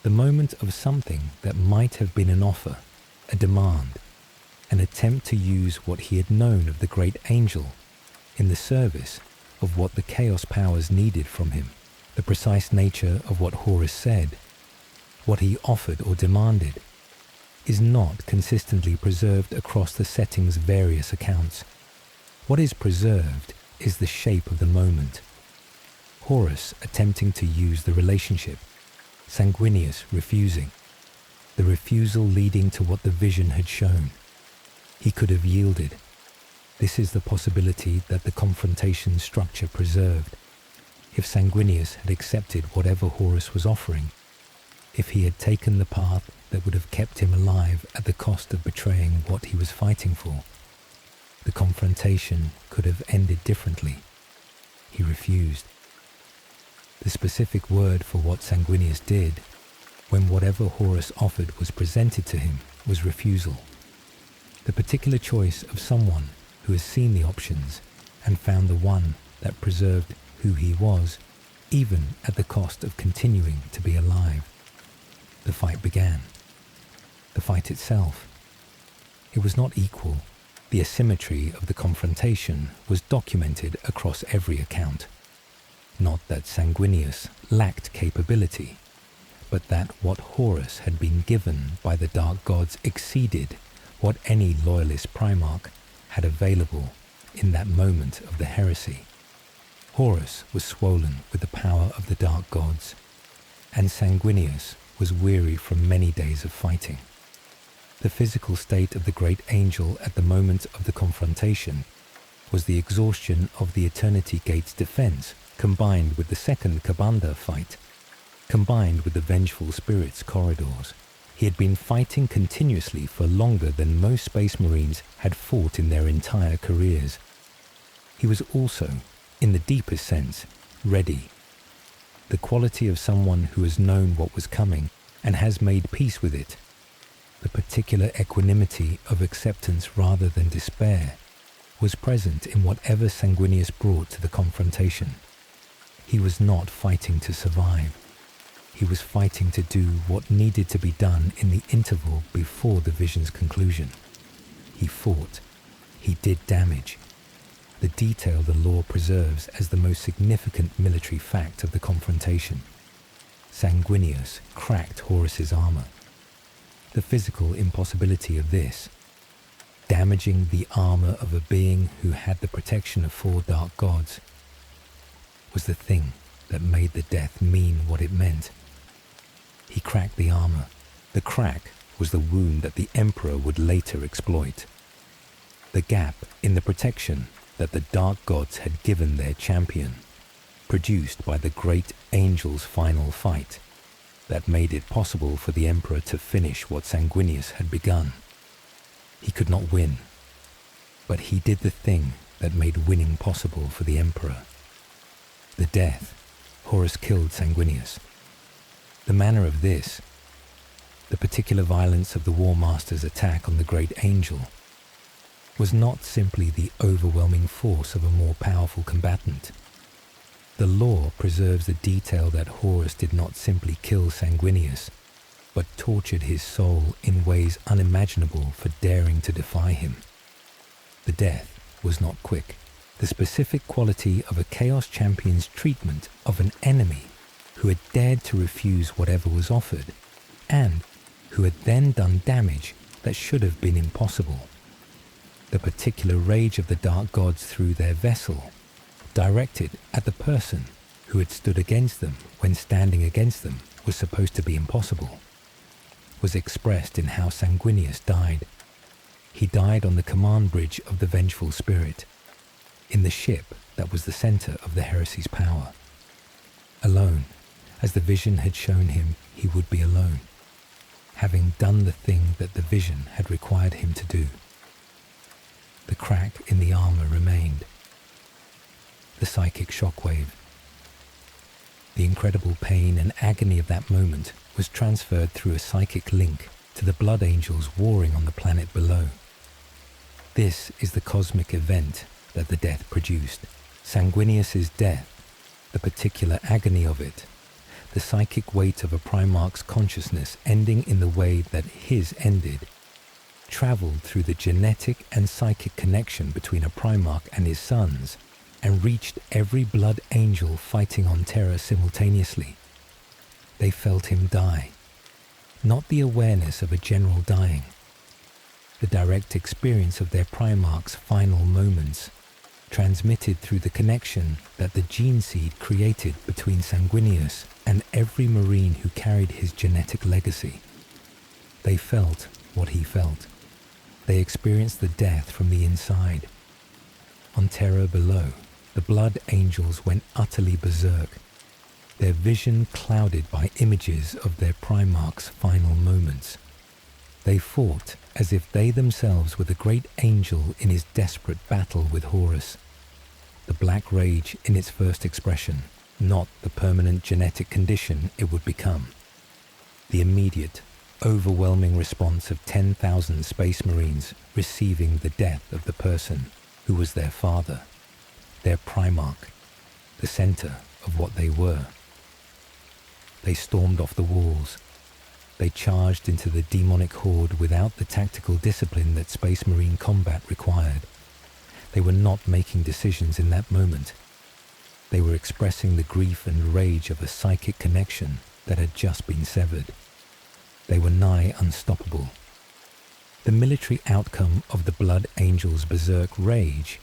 the moment of something that might have been an offer, a demand, an attempt to use what he had known of the great angel in the service of what the Chaos powers needed from him. The precise nature of what Horus said, what he offered or demanded, is not consistently preserved across the setting's various accounts. What is preserved is the shape of the moment. Horus attempting to use the relationship, Sanguinius refusing, the refusal leading to what the vision had shown. He could have yielded. This is the possibility that the confrontation structure preserved. If Sanguinius had accepted whatever Horus was offering, if he had taken the path that would have kept him alive at the cost of betraying what he was fighting for, the confrontation could have ended differently. He refused. The specific word for what Sanguinius did, when whatever Horus offered was presented to him, was refusal. The particular choice of someone who has seen the options and found the one that preserved who he was, even at the cost of continuing to be alive. The fight began. The fight itself. It was not equal. The asymmetry of the confrontation was documented across every account. Not that Sanguinius lacked capability, but that what Horus had been given by the Dark Gods exceeded what any loyalist Primarch had available in that moment of the Heresy. Horus was swollen with the power of the Dark Gods, and Sanguinius was weary from many days of fighting. The physical state of the great angel at the moment of the confrontation was the exhaustion of the Eternity Gate's defense, combined with the second Kabanda fight, combined with the Vengeful Spirit's corridors. He had been fighting continuously for longer than most Space Marines had fought in their entire careers. he was also, in the deepest sense, ready. The quality of someone who has known what was coming and has made peace with it. The particular equanimity of acceptance rather than despair was present in whatever Sanguinius brought to the confrontation. He was not fighting to survive. He was fighting to do what needed to be done in the interval before the vision's conclusion. He fought. He did damage. The detail the law preserves as the most significant military fact of the confrontation. Sanguinius cracked Horus's armor. The physical impossibility of this, damaging the armor of a being who had the protection of 4 dark gods, was the thing that made the death mean what it meant. He cracked the armor. The crack was the wound that the Emperor would later exploit. The gap in the protection that the dark gods had given their champion, produced by the great Angel's final fight, that made it possible for the Emperor to finish what Sanguinius had begun. He could not win, but he did the thing that made winning possible for the Emperor. The death, Horus killed Sanguinius. The manner of this, the particular violence of the War Master's attack on the great Angel, was not simply the overwhelming force of a more powerful combatant. The law preserves the detail that Horus did not simply kill Sanguinius, but tortured his soul in ways unimaginable for daring to defy him. The death was not quick. The specific quality of a Chaos Champion's treatment of an enemy who had dared to refuse whatever was offered, and who had then done damage that should have been impossible. The particular rage of the dark gods through their vessel, directed at the person who had stood against them when standing against them was supposed to be impossible, was expressed in how Sanguinius died. He died on the command bridge of the Vengeful Spirit, in the ship that was the center of the Heresy's power. Alone, as the vision had shown him he would be alone, having done the thing that the vision had required him to do. The crack in the armor remained. The psychic shockwave. The incredible pain and agony of that moment was transferred through a psychic link to the blood angels warring on the planet below. This is the cosmic event that the death produced. Sanguinius's death, the particular agony of it, the psychic weight of a Primarch's consciousness ending in the way that his ended, traveled through the genetic and psychic connection between a Primarch and his sons, and reached every blood angel fighting on Terra simultaneously. They felt him die, not the awareness of a general dying, the direct experience of their Primarch's final moments, transmitted through the connection that the gene seed created between Sanguinius and every Marine who carried his genetic legacy. They felt what he felt. They experienced the death from the inside. On Terra below, the blood angels went utterly berserk, their vision clouded by images of their Primarch's final moments. They fought as if they themselves were the great angel in his desperate battle with Horus. The black rage in its first expression, not the permanent genetic condition it would become. The immediate, overwhelming response of 10,000 Space Marines receiving the death of the person who was their father, their Primarch, the center of what they were. They stormed off the walls. They charged into the demonic horde without the tactical discipline that Space Marine combat required. They were not making decisions in that moment. They were expressing the grief and rage of a psychic connection that had just been severed. They were nigh unstoppable. The military outcome of the Blood Angels' berserk rage,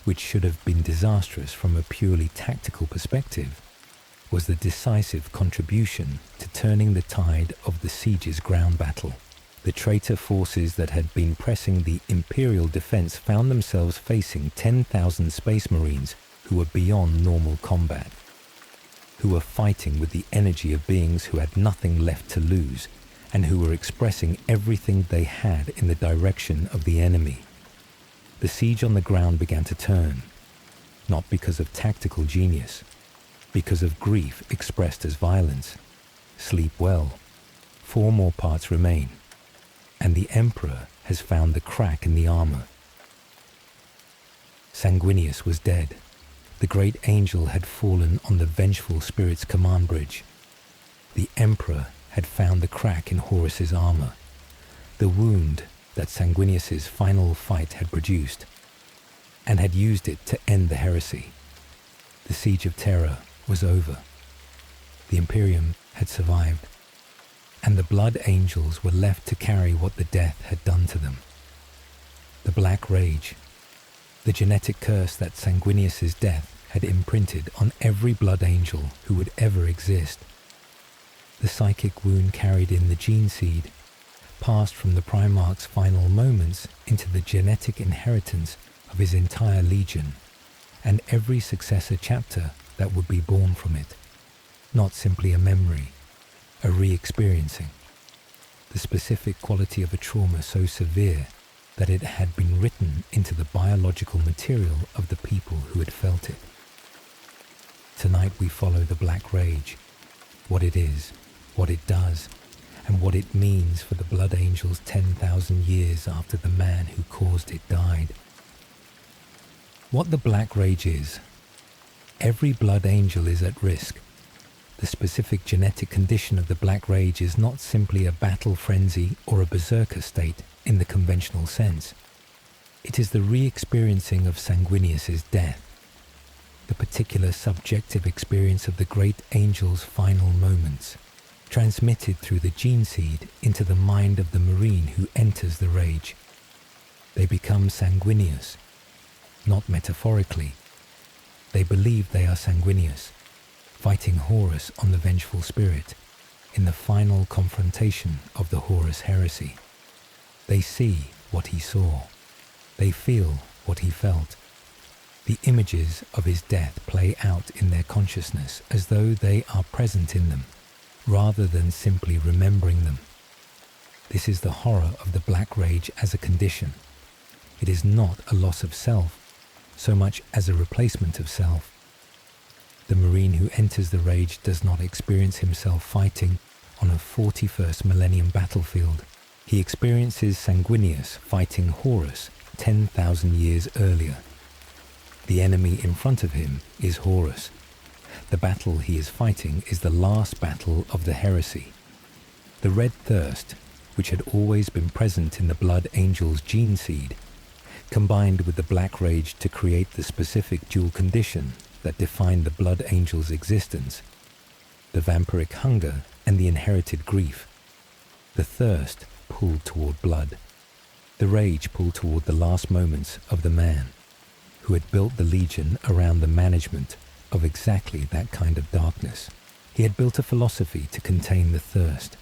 which should have been disastrous from a purely tactical perspective, was the decisive contribution to turning the tide of the siege's ground battle. The traitor forces that had been pressing the Imperial defense found themselves facing 10,000 Space Marines who were beyond normal combat, who were fighting with the energy of beings who had nothing left to lose, and who were expressing everything they had in the direction of the enemy. The siege on the ground began to turn. not because of tactical genius, because of grief expressed as violence. Sleep well. 4 more parts remain, and the Emperor has found the crack in the armor. Sanguinius was dead. The great angel had fallen on the Vengeful Spirit's command bridge. The Emperor had found the crack in Horus's armor, the wound that Sanguinius's final fight had produced, and had used it to end the heresy. The siege of Terra was over. The Imperium had survived, and the Blood Angels were left to carry what the death had done to them. The Black Rage, the genetic curse that Sanguinius's death had imprinted on every Blood Angel who would ever exist. The psychic wound carried in the gene seed, passed from the Primarch's final moments into the genetic inheritance of his entire legion, and every successor chapter that would be born from it. Not simply a memory, a re-experiencing. The specific quality of a trauma so severe that it had been written into the biological material of the people who had felt it. Tonight we follow the Black Rage, what it is, what it does, and what it means for the Blood Angels 10,000 years after the man who caused it died. What the Black Rage is: every Blood Angel is at risk. The specific genetic condition of the Black Rage is not simply a battle frenzy or a berserker state in the conventional sense. It is the re-experiencing of Sanguinius's death, the particular subjective experience of the great angel's final moments, transmitted through the gene seed into the mind of the Marine who enters the Rage. They become Sanguinius, not metaphorically. They believe they are Sanguinius, fighting Horus on the Vengeful Spirit in the final confrontation of the Horus Heresy. They see what he saw. They feel what he felt. The images of his death play out in their consciousness as though they are present in them, rather than simply remembering them. This is the horror of the Black Rage as a condition. It is not a loss of self, so much as a replacement of self. The Marine who enters the Rage does not experience himself fighting on a 41st Millennium battlefield. He experiences Sanguinius fighting Horus 10,000 years earlier. The enemy in front of him is Horus. The battle he is fighting is the last battle of the heresy. The red thirst, which had always been present in the Blood Angel's gene seed, combined with the Black Rage to create the specific dual condition that defined the Blood Angel's existence: the vampiric hunger and the inherited grief. The thirst pulled toward blood. The rage pulled toward the last moments of the man who had built the Legion around the management of exactly that kind of darkness. He had built a philosophy to contain the thirst.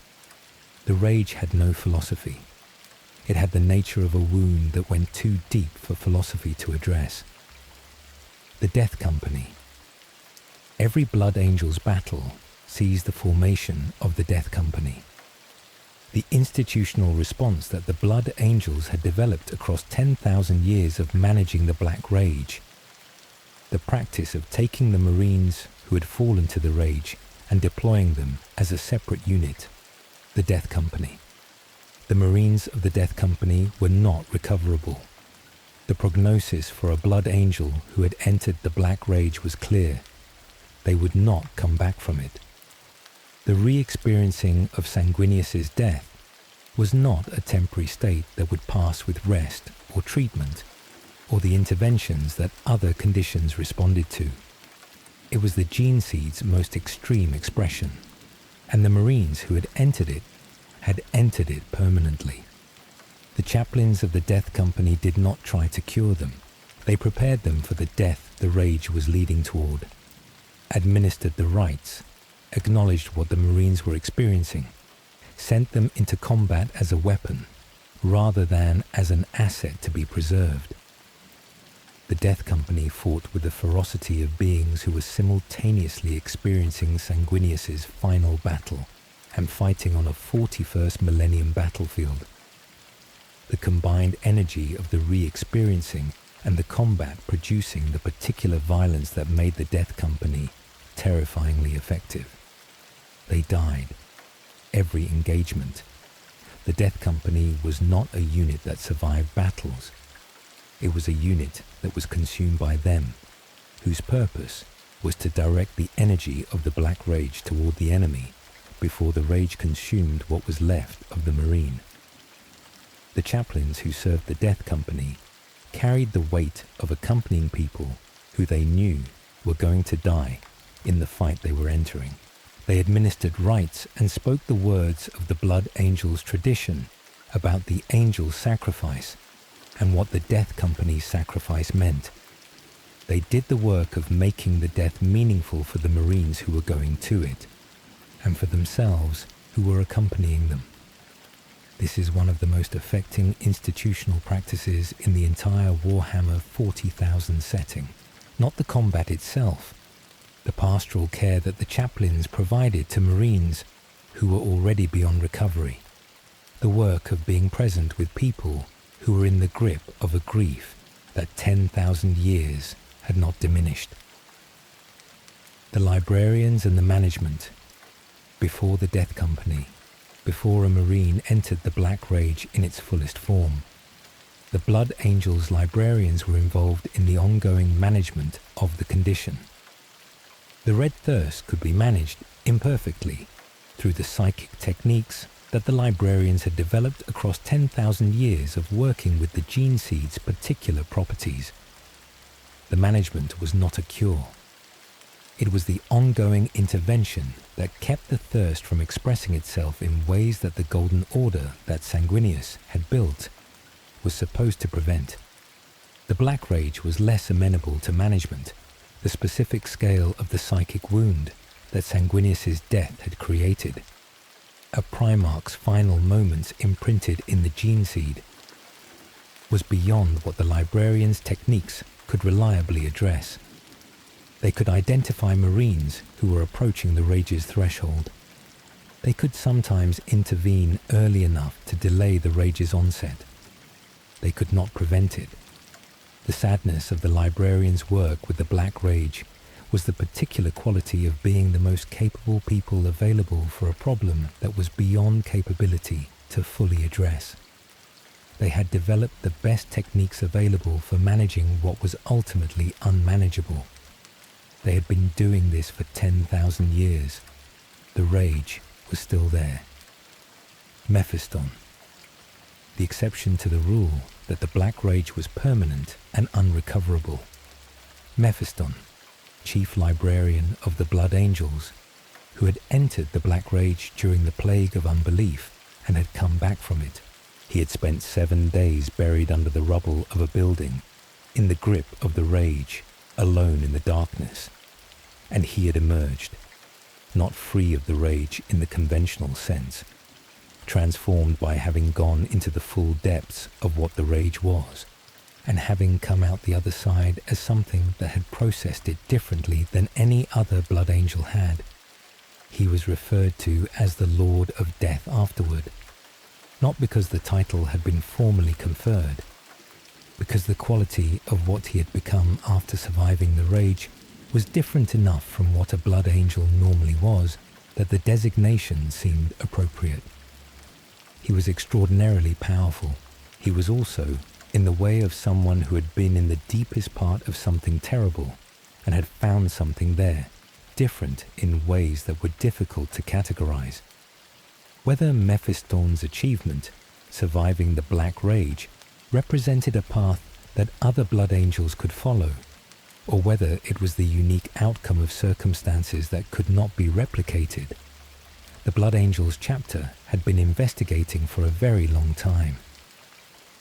The rage had no philosophy. It had the nature of a wound that went too deep for philosophy to address. The Death Company. Every Blood Angel's battle sees the formation of the Death Company. The institutional response that the Blood Angels had developed across 10,000 years of managing the Black Rage. The practice of taking the Marines who had fallen to the Rage and deploying them as a separate unit, the Death Company. The Marines of the Death Company were not recoverable. The prognosis for a Blood Angel who had entered the Black Rage was clear. They would not come back from it. The re-experiencing of Sanguinius's death was not a temporary state that would pass with rest or treatment, or the interventions that other conditions responded to. It was the gene seed's most extreme expression, and the Marines who had entered it permanently. The chaplains of the Death Company did not try to cure them. They prepared them for the death the Rage was leading toward, administered the rites, acknowledged what the Marines were experiencing, sent them into combat as a weapon, rather than as an asset to be preserved. The Death Company fought with the ferocity of beings who were simultaneously experiencing Sanguinius's final battle and fighting on a 41st Millennium battlefield. The combined energy of the re-experiencing and the combat producing the particular violence that made the Death Company terrifyingly effective. They died. Every engagement. The Death Company was not a unit that survived battles. It was a unit that was consumed by them, whose purpose was to direct the energy of the Black Rage toward the enemy before the Rage consumed what was left of the Marine. The chaplains who served the Death Company carried the weight of accompanying people who they knew were going to die in the fight they were entering. They administered rites and spoke the words of the Blood Angels' tradition about the angel sacrifice and what the Death Company's sacrifice meant. They did the work of making the death meaningful for the Marines who were going to it, and for themselves who were accompanying them. This is one of the most affecting institutional practices in the entire Warhammer 40,000 setting. Not the combat itself, the pastoral care that the chaplains provided to Marines who were already beyond recovery, the work of being present with people who were in the grip of a grief that 10,000 years had not diminished. The librarians and the management, before the Death Company, before a Marine entered the Black Rage in its fullest form, the Blood Angels librarians were involved in the ongoing management of the condition. The Red Thirst could be managed imperfectly through the psychic techniques that the librarians had developed across 10,000 years of working with the gene seed's particular properties. The management was not a cure. It was the ongoing intervention that kept the thirst from expressing itself in ways that the Golden Order that Sanguinius had built was supposed to prevent. The Black Rage was less amenable to management, the specific scale of the psychic wound that Sanguinius's death had created. A Primarch's final moments imprinted in the gene seed was beyond what the librarians' techniques could reliably address. They could identify Marines who were approaching the Rage's threshold. They could sometimes intervene early enough to delay the Rage's onset. They could not prevent it. The sadness of the librarians' work with the Black Rage was the particular quality of being the most capable people available for a problem that was beyond capability to fully address. They had developed the best techniques available for managing what was ultimately unmanageable. They had been doing this for 10,000 years. The Rage was still there. Mephiston. The exception to the rule that the Black Rage was permanent and unrecoverable. Mephiston, chief librarian of the Blood Angels, who had entered the Black Rage during the Plague of Unbelief and had come back from it. He had spent 7 days buried under the rubble of a building, in the grip of the Rage, alone in the darkness. And he had emerged, not free of the Rage in the conventional sense, transformed by having gone into the full depths of what the Rage was, and having come out the other side as something that had processed it differently than any other Blood Angel had. He was referred to as the Lord of Death afterward, not because the title had been formally conferred, because the quality of what he had become after surviving the Rage was different enough from what a Blood Angel normally was that the designation seemed appropriate. He was extraordinarily powerful. He was also in the way of someone who had been in the deepest part of something terrible and had found something there, different in ways that were difficult to categorize. Whether Mephiston's achievement, surviving the Black Rage, represented a path that other Blood Angels could follow, or whether it was the unique outcome of circumstances that could not be replicated, the Blood Angels chapter had been investigating for a very long time.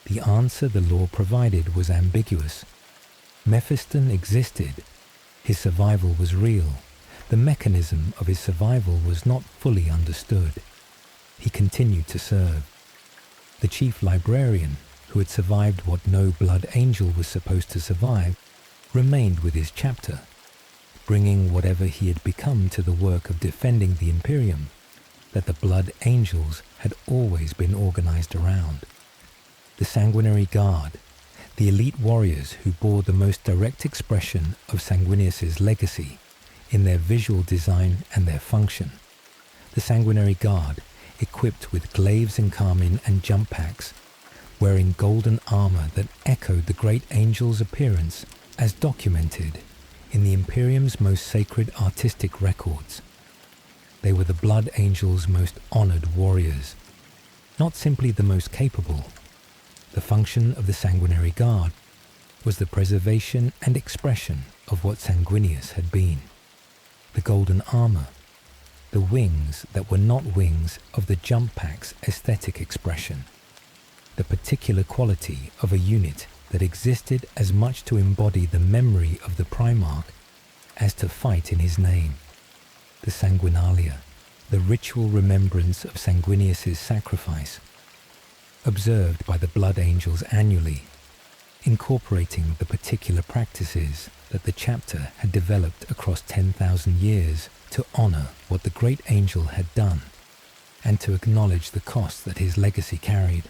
The answer the law provided was ambiguous. Mephiston existed. His survival was real. The mechanism of his survival was not fully understood. He continued to serve. The chief librarian, who had survived what no Blood Angel was supposed to survive, remained with his chapter, bringing whatever he had become to the work of defending the Imperium that the Blood Angels had always been organized around. The Sanguinary Guard, The elite warriors who bore the most direct expression of Sanguinius's legacy in their visual design and their function. The Sanguinary Guard, equipped with glaives and carmine and jump packs, wearing golden armor that echoed the great angel's appearance as documented in the Imperium's most sacred artistic records. They were the Blood Angel's most honored warriors, not simply the most capable. The function of the Sanguinary Guard was the preservation and expression of what Sanguinius had been. The golden armor, the wings that were not wings of the jump pack's aesthetic expression, the particular quality of a unit that existed as much to embody the memory of the Primarch as to fight in his name. The Sanguinalia, the ritual remembrance of Sanguinius's sacrifice, observed by the Blood Angels annually, incorporating the particular practices that the chapter had developed across 10,000 years to honor what the great angel had done and to acknowledge the cost that his legacy carried.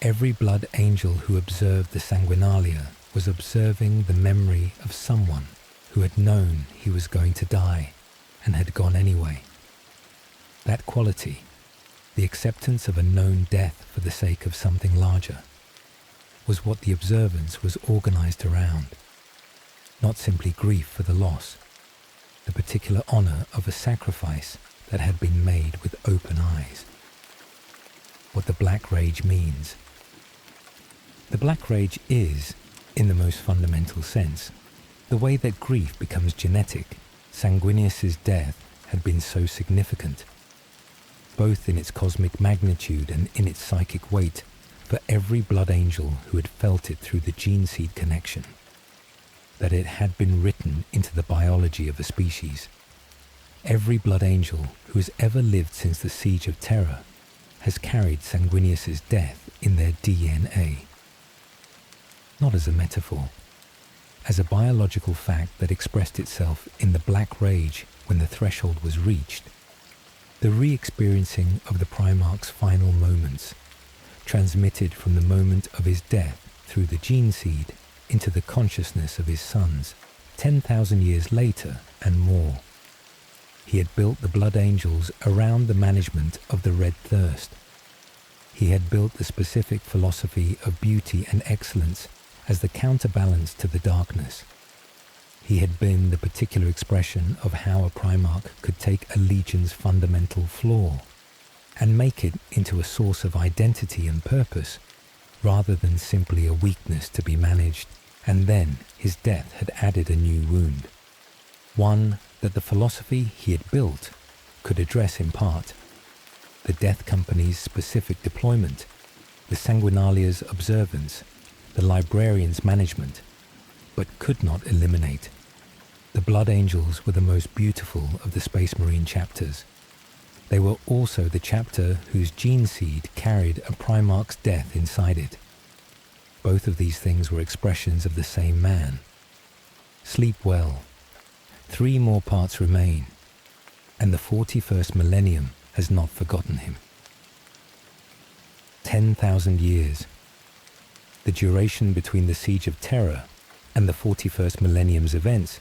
Every Blood Angel who observed the Sanguinalia was observing the memory of someone who had known he was going to die and had gone anyway. That quality, the acceptance of a known death for the sake of something larger, was what the observance was organized around. Not simply grief for the loss, the particular honor of a sacrifice that had been made with open eyes. What the Black Rage means. The Black Rage is, in the most fundamental sense, the way that grief becomes genetic. Sanguinius's death had been so significant, both in its cosmic magnitude and in its psychic weight, for every Blood Angel who had felt it through the gene seed connection, that it had been written into the biology of a species. Every Blood Angel who has ever lived since the siege of Terra has carried Sanguinius's death in their DNA. Not as a metaphor, as a biological fact that expressed itself in the Black Rage when the threshold was reached, the re-experiencing of the Primarch's final moments, transmitted from the moment of his death through the gene seed into the consciousness of his sons 10,000 years later and more. He had built the Blood Angels around the management of the Red Thirst. He had built the specific philosophy of beauty and excellence as the counterbalance to the darkness. He had been the particular expression of how a Primarch could take a legion's fundamental flaw and make it into a source of identity and purpose, rather than simply a weakness to be managed. And then his death had added a new wound, one that the philosophy he had built could address in part. The Death Company's specific deployment, the Sanguinalia's observance, the Librarian's management, but could not eliminate. The Blood Angels were the most beautiful of the Space Marine chapters. They were also the chapter whose gene seed carried a Primarch's death inside it. Both of these things were expressions of the same man. Sleep well. 3 more parts remain, and the 41st Millennium has not forgotten him. 10,000 years. The duration between the Siege of Terra and the 41st Millennium's events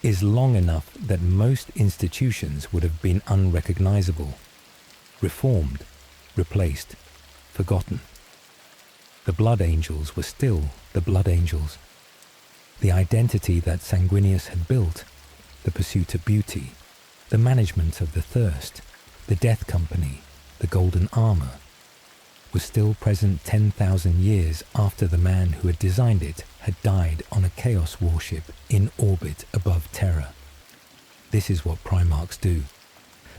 is long enough that most institutions would have been unrecognizable, reformed, replaced, forgotten. The Blood Angels were still the Blood Angels. The identity that Sanguinius had built, the pursuit of beauty, the management of the thirst, the Death Company, the golden armor, was still present 10,000 years after the man who had designed it had died on a Chaos warship in orbit above Terra. This is what Primarchs do.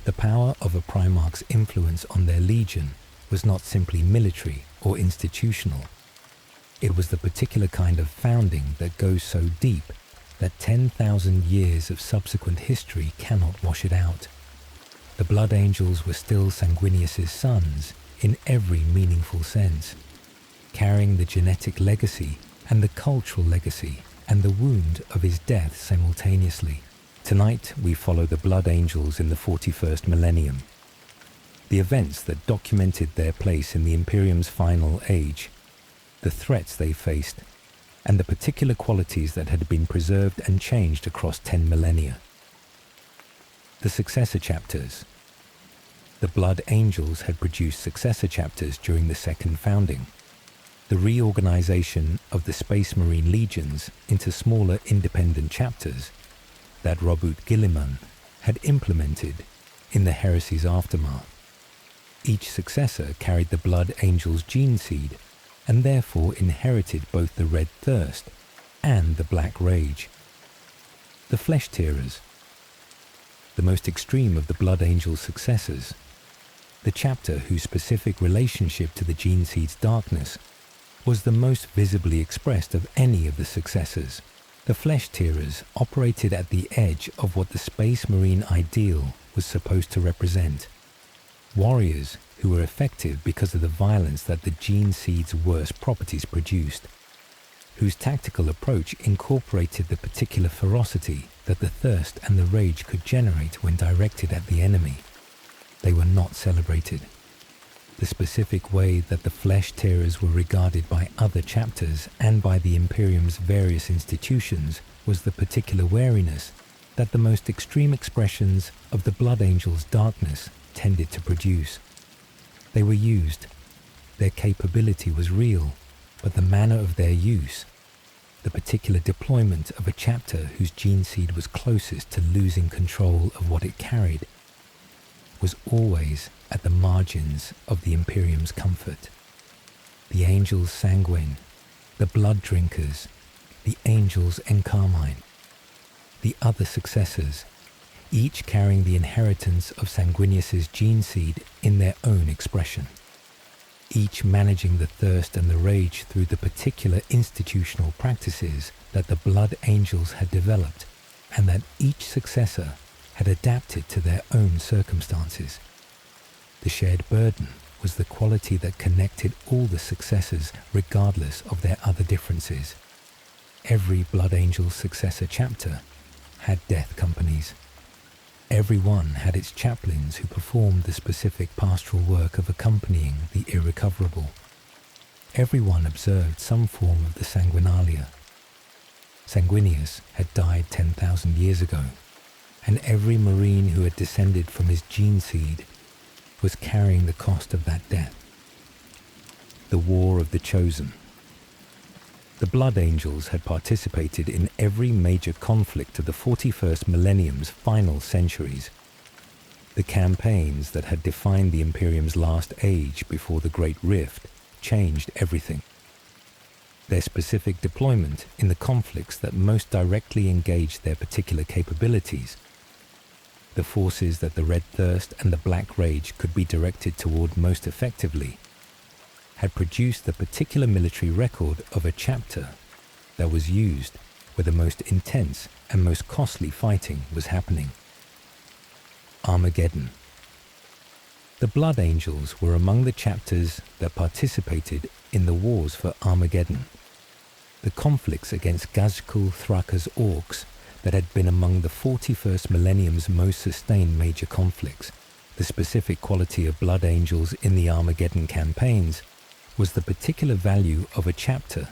The power of a Primarch's influence on their legion was not simply military or institutional. It was the particular kind of founding that goes so deep that 10,000 years of subsequent history cannot wash it out. The Blood Angels were still Sanguinius's sons in every meaningful sense, carrying the genetic legacy and the cultural legacy and the wound of his death simultaneously. Tonight we follow the Blood Angels in the 41st Millennium, the events that documented their place in the Imperium's final age, the threats they faced, and the particular qualities that had been preserved and changed across 10 millennia. The successor chapters. The Blood Angels had produced successor chapters during the Second Founding, the reorganization of the Space Marine legions into smaller independent chapters that Robert Guilliman had implemented in the Heresy's aftermath. Each successor carried the Blood Angels' gene seed and therefore inherited both the Red Thirst and the Black Rage. The Flesh Tearers, the most extreme of the Blood Angels' successors, the chapter whose specific relationship to the gene seed's darkness was the most visibly expressed of any of the successors. The Flesh Tearers operated at the edge of what the Space Marine ideal was supposed to represent. Warriors who were effective because of the violence that the gene seed's worst properties produced, whose tactical approach incorporated the particular ferocity that the thirst and the rage could generate when directed at the enemy. They were not celebrated. The specific way that the Flesh Tearers were regarded by other chapters and by the Imperium's various institutions was the particular wariness that the most extreme expressions of the Blood Angels' darkness tended to produce. They were used. Their capability was real, but the manner of their use, the particular deployment of a chapter whose gene seed was closest to losing control of what it carried, was always at the margins of the Imperium's comfort. The Angels Sanguine, the Blood Drinkers, the Angels Encarmine, the other successors, each carrying the inheritance of Sanguinius's gene seed in their own expression, each managing the thirst and the rage through the particular institutional practices that the Blood Angels had developed, and that each successor had adapted to their own circumstances. The shared burden was the quality that connected all the successors regardless of their other differences. Every Blood Angel successor chapter had death companies. Every one had its chaplains who performed the specific pastoral work of accompanying the irrecoverable. Every one observed some form of the sanguinalia. Sanguinius had died 10,000 years ago, and every Marine who had descended from his gene seed was carrying the cost of that death. The War of the Chosen. The Blood Angels had participated in every major conflict of the 41st Millennium's final centuries. The campaigns that had defined the Imperium's last age before the Great Rift changed everything. Their specific deployment in the conflicts that most directly engaged their particular capabilities, the forces that the Red Thirst and the Black Rage could be directed toward most effectively, had produced the particular military record of a chapter that was used where the most intense and most costly fighting was happening. Armageddon. The Blood Angels were among the chapters that participated in the wars for Armageddon, the conflicts against Gazkul Thraka's orcs that had been among the 41st Millennium's most sustained major conflicts. The specific quality of Blood Angels in the Armageddon campaigns was the particular value of a chapter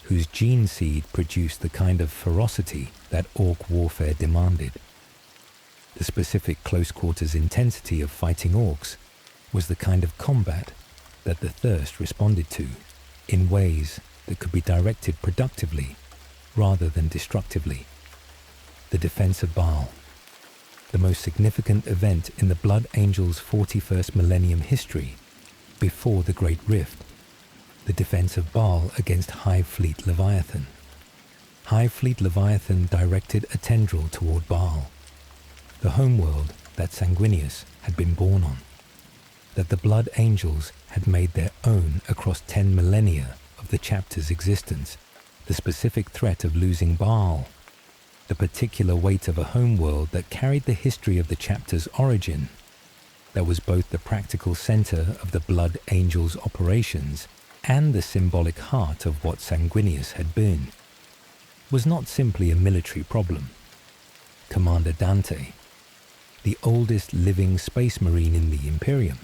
whose gene seed produced the kind of ferocity that orc warfare demanded. The specific close-quarters intensity of fighting orcs was the kind of combat that the Thirst responded to in ways that could be directed productively rather than destructively. The defense of Baal, the most significant event in the Blood Angels' 41st Millennium history before the Great Rift. The defense of Baal against Hive Fleet Leviathan. Hive Fleet Leviathan directed a tendril toward Baal, the homeworld that Sanguinius had been born on, that the Blood Angels had made their own across 10 millennia of the chapter's existence, the specific threat of losing Baal, the particular weight of a homeworld that carried the history of the chapter's origin, that was both the practical center of the Blood Angels' operations and the symbolic heart of what Sanguinius had been, was not simply a military problem. Commander Dante, the oldest living space marine in the Imperium,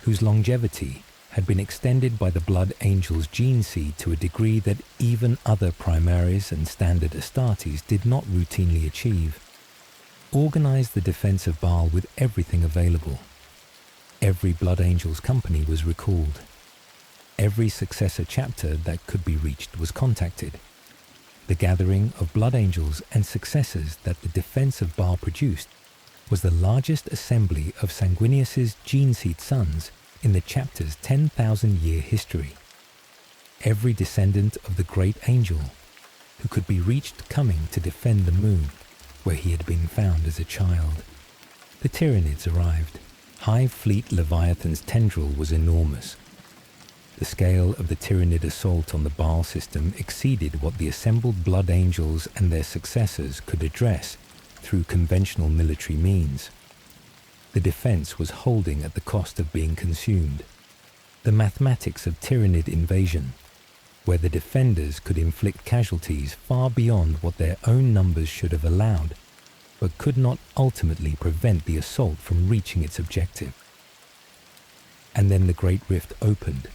whose longevity had been extended by the Blood Angel's gene seed to a degree that even other Primaris and standard Astartes did not routinely achieve, organized the defense of Baal with everything available. Every Blood Angel's company was recalled. Every successor chapter that could be reached was contacted. The gathering of Blood Angels and successors that the defense of Baal produced was the largest assembly of Sanguinius's gene seed sons in the chapter's 10,000-year history. Every descendant of the great angel who could be reached coming to defend the moon where he had been found as a child. The Tyranids arrived. Hive Fleet Leviathan's tendril was enormous. The scale of the Tyranid assault on the Baal system exceeded what the assembled Blood Angels and their successors could address through conventional military means. The defense was holding at the cost of being consumed. The mathematics of Tyranid invasion, where the defenders could inflict casualties far beyond what their own numbers should have allowed, but could not ultimately prevent the assault from reaching its objective. And then the Great Rift opened.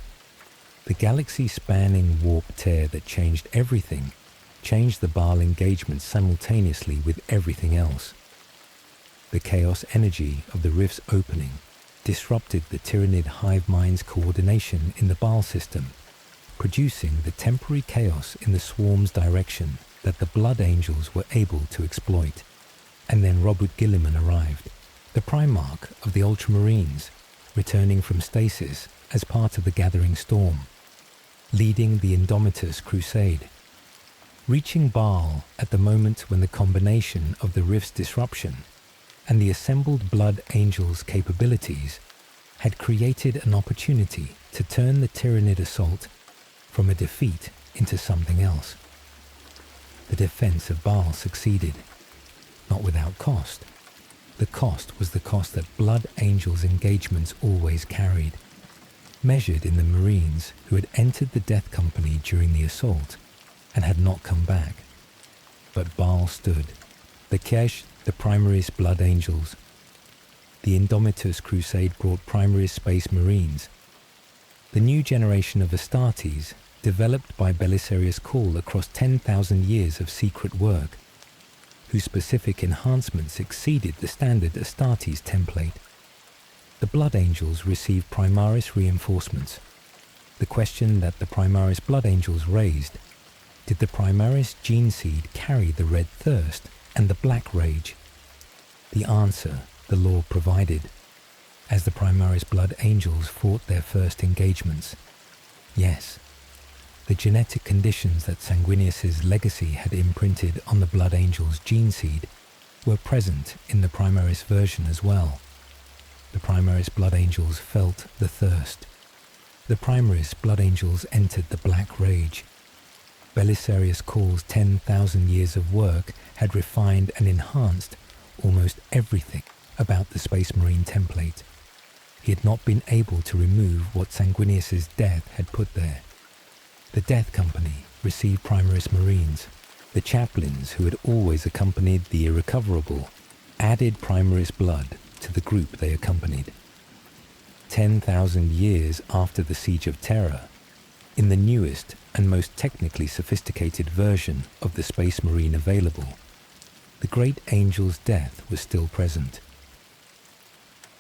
The galaxy-spanning warp tear that changed everything changed the Baal engagement simultaneously with everything else. The chaos energy of the rift's opening disrupted the Tyranid hive mind's coordination in the Baal system, producing the temporary chaos in the swarm's direction that the Blood Angels were able to exploit. And then Robert Gilliman arrived, the Primarch of the Ultramarines, returning from stasis as part of the gathering storm, leading the Indomitus Crusade. Reaching Baal at the moment when the combination of the rift's disruption and the assembled Blood Angels' capabilities had created an opportunity to turn the Tyranid assault from a defeat into something else. The defense of Baal succeeded, not without cost. The cost was the cost that Blood Angels' engagements always carried, measured in the Marines who had entered the Death Company during the assault and had not come back. But Baal stood. The Kesh, the Primaris Blood Angels. The Indomitus Crusade brought Primaris Space Marines. The new generation of Astartes, developed by Belisarius Cawl across 10,000 years of secret work, whose specific enhancements exceeded the standard Astartes template. The Blood Angels received Primaris reinforcements. The question that the Primaris Blood Angels raised: did the Primaris gene seed carry the Red Thirst and the Black Rage? The answer the law provided, as the Primaris Blood Angels fought their first engagements: yes. The genetic conditions that Sanguinius's legacy had imprinted on the Blood Angels' gene seed were present in the Primaris version as well. The Primaris Blood Angels felt the thirst. The Primaris Blood Angels entered the Black Rage. Belisarius Cawl's 10,000 years of work had refined and enhanced almost everything about the Space Marine template. He had not been able to remove what Sanguinius's death had put there. The Death Company received Primaris Marines. The chaplains who had always accompanied the Irrecoverable added Primaris blood to the group they accompanied. 10,000 years after the Siege of Terra, in the newest and most technically sophisticated version of the Space Marine available, the Great Angel's death was still present.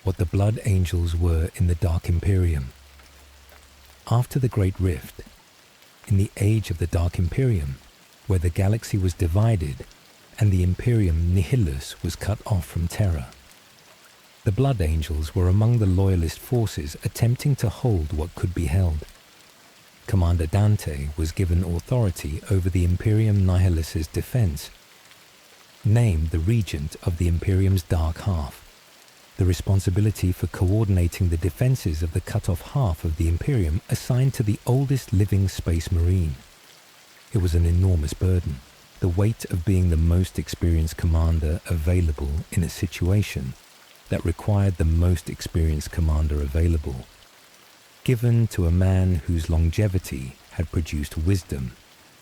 What the Blood Angels were in the Dark Imperium. After the Great Rift, in the age of the Dark Imperium, where the galaxy was divided and the Imperium Nihilus was cut off from Terra, the Blood Angels were among the loyalist forces attempting to hold what could be held. Commander Dante was given authority over the Imperium Nihilus's defense, named the regent of the Imperium's dark half, the responsibility for coordinating the defenses of the cut-off half of the Imperium assigned to the oldest living Space Marine. It was an enormous burden, the weight of being the most experienced commander available in a situation that required the most experienced commander available, given to a man whose longevity had produced wisdom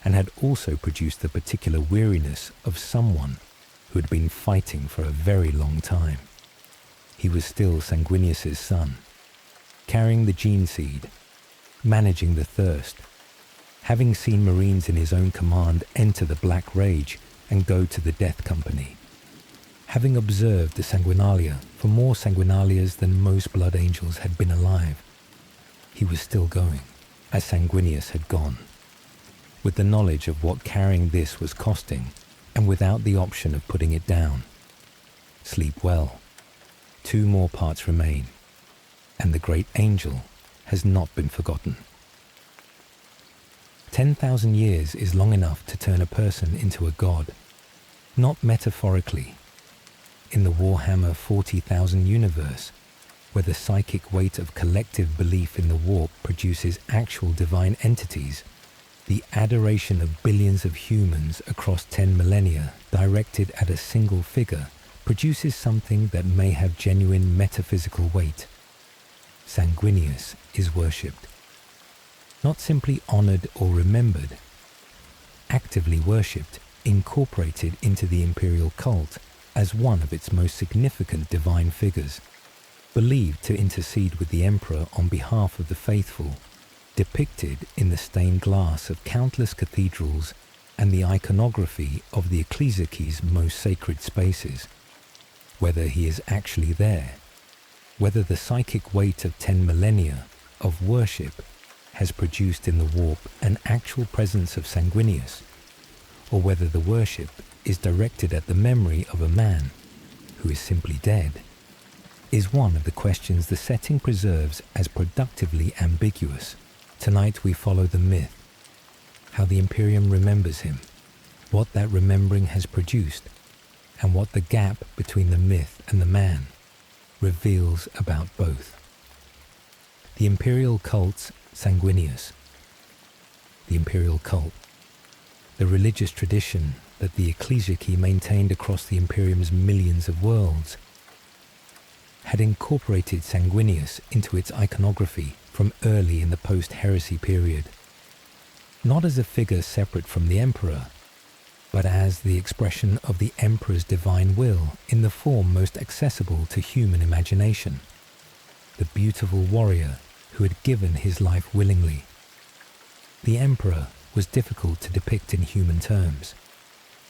and had also produced the particular weariness of someone who had been fighting for a very long time. He was still Sanguinius's son, carrying the gene seed managing the thirst, having seen Marines in his own command enter the Black Rage and go to the Death Company, having observed the Sanguinalia for more Sanguinalias than most Blood Angels had been alive. He was still going, as Sanguinius had gone, with the knowledge of what carrying this was costing, and without the option of putting it down. Sleep well. 2 more parts remain, and the great Angel has not been forgotten. 10,000 years is long enough to turn a person into a god, not metaphorically. In the Warhammer 40,000 universe, where the psychic weight of collective belief in the warp produces actual divine entities, the adoration of billions of humans across 10 millennia directed at a single figure produces something that may have genuine metaphysical weight. Sanguinius is worshipped. Not simply honored or remembered, actively worshipped, incorporated into the Imperial cult as one of its most significant divine figures, believed to intercede with the Emperor on behalf of the faithful, depicted in the stained glass of countless cathedrals and the iconography of the ecclesiarchy's most sacred spaces. Whether he is actually there, whether the psychic weight of 10 millennia of worship has produced in the warp an actual presence of Sanguinius, or whether the worship is directed at the memory of a man who is simply dead, is one of the questions the setting preserves as productively ambiguous. Tonight we follow the myth, how the Imperium remembers him, what that remembering has produced, and what the gap between the myth and the man reveals about both. The Imperial cult's Sanguinius. The Imperial cult, the religious tradition that the ecclesiarchy maintained across the Imperium's millions of worlds, had incorporated Sanguinius into its iconography from early in the post-Heresy period, not as a figure separate from the Emperor, but as the expression of the Emperor's divine will in the form most accessible to human imagination, the beautiful warrior who had given his life willingly. The Emperor was difficult to depict in human terms.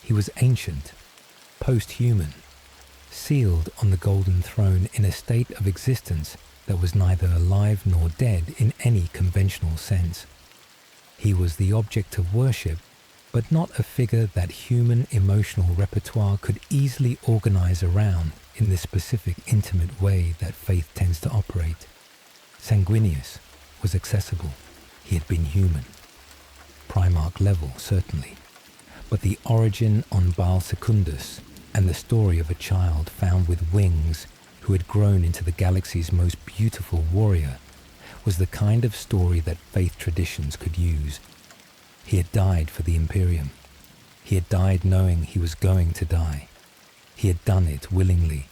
He was ancient, post-human, sealed on the golden throne in a state of existence that was neither alive nor dead in any conventional sense. He was the object of worship, but not a figure that human emotional repertoire could easily organize around in the specific intimate way that faith tends to operate. Sanguinius was accessible. He had been human. Primarch level, certainly. But the origin on Baal Secundus and the story of a child found with wings who had grown into the galaxy's most beautiful warrior was the kind of story that faith traditions could use. He had died for the Imperium. He had died knowing he was going to die. He had done it willingly,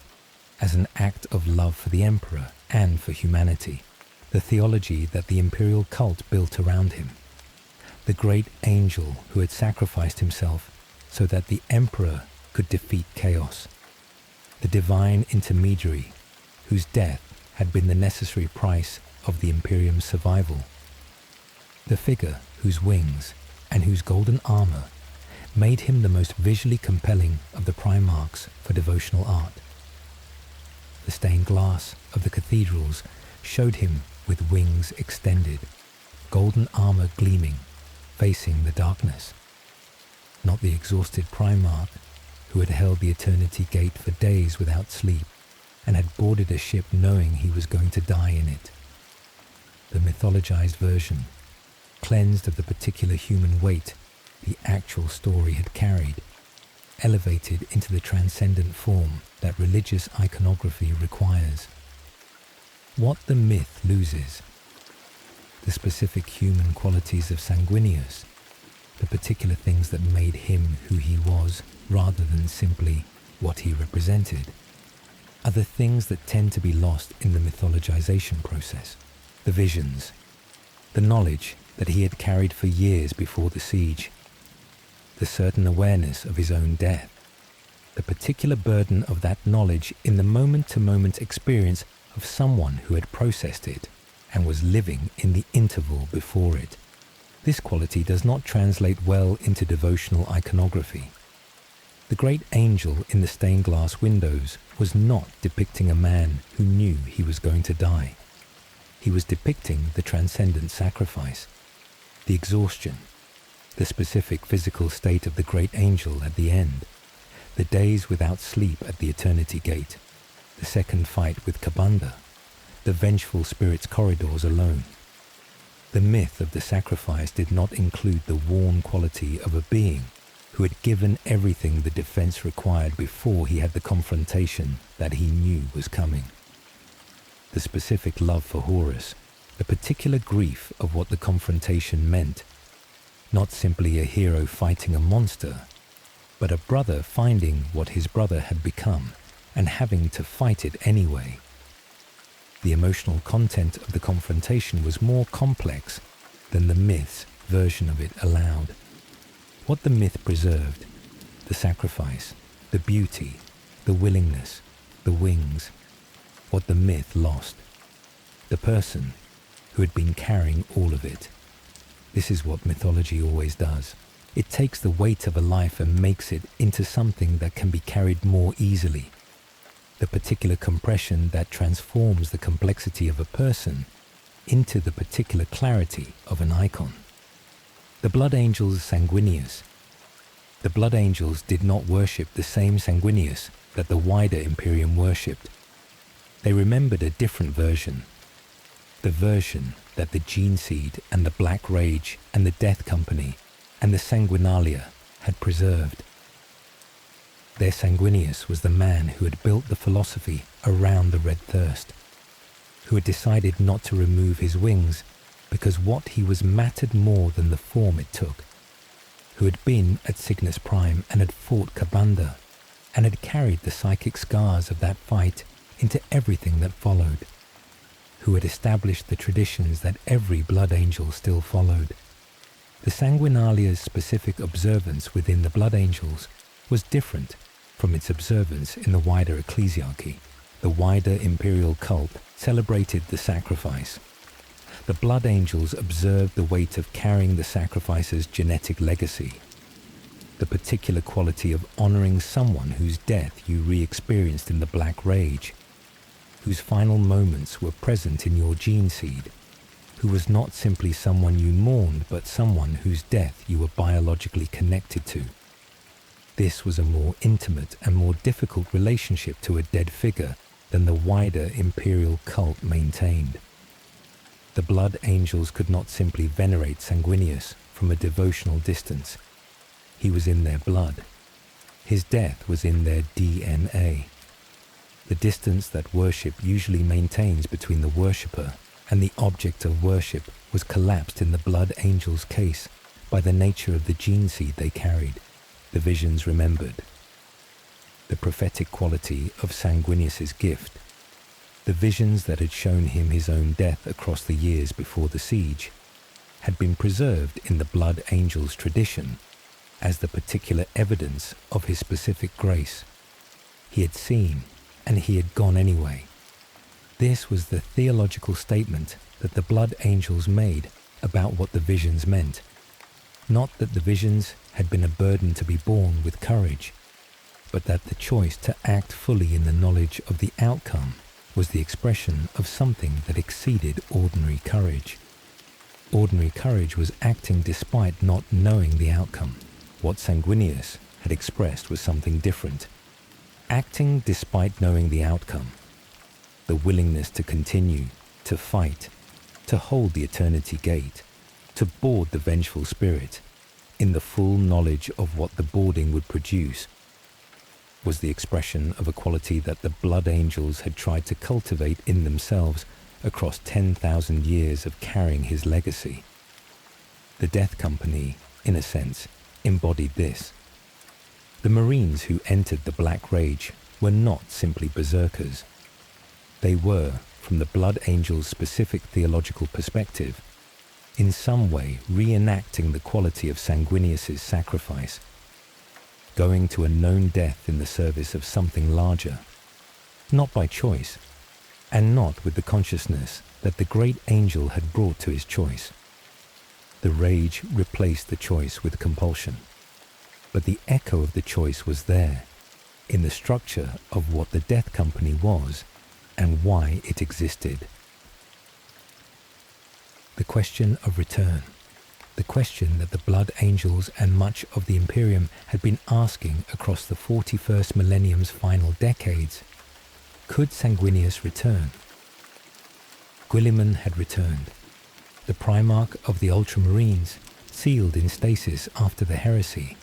as an act of love for the Emperor and for humanity, the theology that the Imperial cult built around him. The great angel who had sacrificed himself so that the Emperor could defeat chaos. The divine intermediary whose death had been the necessary price of the Imperium's survival. The figure whose wings and whose golden armor made him the most visually compelling of the Primarchs for devotional art. The stained glass of the cathedrals showed him with wings extended, golden armor gleaming, facing the darkness. Not the exhausted Primarch who had held the Eternity Gate for days without sleep and had boarded a ship knowing he was going to die in it. The mythologized version, cleansed of the particular human weight the actual story had carried, elevated into the transcendent form that religious iconography requires. What the myth loses, the specific human qualities of Sanguinius, the particular things that made him who he was rather than simply what he represented, are the things that tend to be lost in the mythologization process. The visions, the knowledge that he had carried for years before the siege, the certain awareness of his own death, the particular burden of that knowledge in the moment-to-moment experience of someone who had processed it and was living in the interval before it. This quality does not translate well into devotional iconography. The great angel in the stained glass windows was not depicting a man who knew he was going to die. He was depicting the transcendent sacrifice, the exhaustion, the specific physical state of the great angel at the end, the days without sleep at the eternity gate, the second fight with Kabanda, the Vengeful Spirit's corridors alone. The myth of the sacrifice did not include the worn quality of a being who had given everything the defense required before he had the confrontation that he knew was coming. The specific love for Horus, the particular grief of what the confrontation meant, not simply a hero fighting a monster, but a brother finding what his brother had become and having to fight it anyway. The emotional content of the confrontation was more complex than the myth's version of it allowed. What the myth preserved, the sacrifice, the beauty, the willingness, the wings. What the myth lost, the person who had been carrying all of it. This is what mythology always does. It takes the weight of a life and makes it into something that can be carried more easily. The particular compression that transforms the complexity of a person into the particular clarity of an icon. The Blood Angels Sanguinius. The Blood Angels did not worship the same Sanguinius that the wider Imperium worshipped. They remembered a different version. The version that the Gene Seed and the Black Rage and the Death Company and the Sanguinalia had preserved. Their Sanguinius was the man who had built the philosophy around the Red Thirst, who had decided not to remove his wings because what he was mattered more than the form it took, who had been at Cygnus Prime and had fought Kabanda, and had carried the psychic scars of that fight into everything that followed, who had established the traditions that every Blood Angel still followed. The Sanguinalia's specific observance within the Blood Angels was different from its observance in the wider ecclesiarchy. The wider imperial cult celebrated the sacrifice. The Blood Angels observed the weight of carrying the sacrifice's genetic legacy, the particular quality of honoring someone whose death you re-experienced in the Black Rage, whose final moments were present in your gene seed, who was not simply someone you mourned but someone whose death you were biologically connected to. This was a more intimate and more difficult relationship to a dead figure than the wider imperial cult maintained. The Blood Angels could not simply venerate Sanguinius from a devotional distance. He was in their blood. His death was in their DNA. The distance that worship usually maintains between the worshipper and the object of worship was collapsed in the Blood Angels' case by the nature of the gene seed they carried, the visions remembered. The prophetic quality of Sanguinius's gift, the visions that had shown him his own death across the years before the siege, had been preserved in the Blood Angels' tradition as the particular evidence of his specific grace. He had seen, and he had gone anyway. This was the theological statement that the Blood Angels made about what the visions meant. Not that the visions had been a burden to be borne with courage, but that the choice to act fully in the knowledge of the outcome was the expression of something that exceeded ordinary courage. Ordinary courage was acting despite not knowing the outcome. What Sanguinius had expressed was something different. Acting despite knowing the outcome. The willingness to continue, to fight, to hold the eternity gate, to board the Vengeful Spirit, in the full knowledge of what the boarding would produce, was the expression of a quality that the Blood Angels had tried to cultivate in themselves across 10,000 years of carrying his legacy. The Death Company, in a sense, embodied this. The Marines who entered the Black Rage were not simply berserkers. They were, from the Blood Angels' specific theological perspective, in some way reenacting the quality of Sanguinius's sacrifice, going to a known death in the service of something larger, not by choice, and not with the consciousness that the great angel had brought to his choice. The rage replaced the choice with compulsion, but the echo of the choice was there, in the structure of what the Death Company was and why it existed. The question of return, the question that the Blood Angels and much of the Imperium had been asking across the 41st Millennium's final decades. Could Sanguinius return? Guilliman had returned. The Primarch of the Ultramarines, sealed in stasis after the Heresy,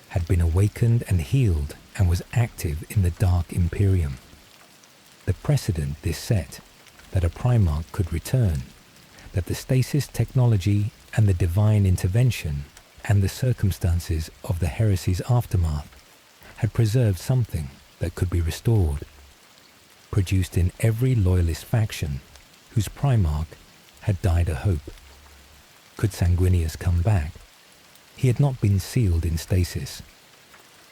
had been awakened and healed and was active in the Dark Imperium. The precedent this set, that a Primarch could return, that the stasis technology and the divine intervention and the circumstances of the Heresy's aftermath had preserved something that could be restored, produced in every loyalist faction whose Primarch had died a hope. Could Sanguinius come back? He had not been sealed in stasis.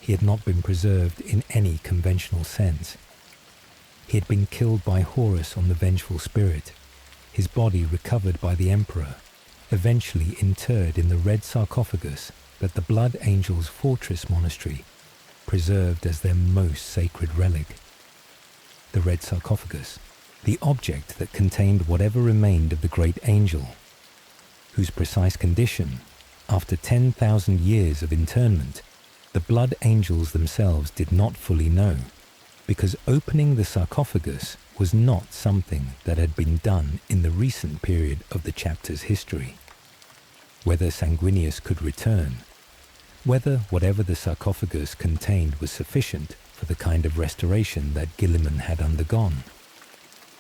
He had not been preserved in any conventional sense. He had been killed by Horus on the Vengeful Spirit, his body recovered by the Emperor, eventually interred in the red sarcophagus that the Blood Angels' fortress monastery preserved as their most sacred relic. The red sarcophagus, the object that contained whatever remained of the great angel, whose precise condition, after 10,000 years of internment, the Blood Angels themselves did not fully know, because opening the sarcophagus was not something that had been done in the recent period of the chapter's history. Whether Sanguinius could return, whether whatever the sarcophagus contained was sufficient for the kind of restoration that Guilliman had undergone,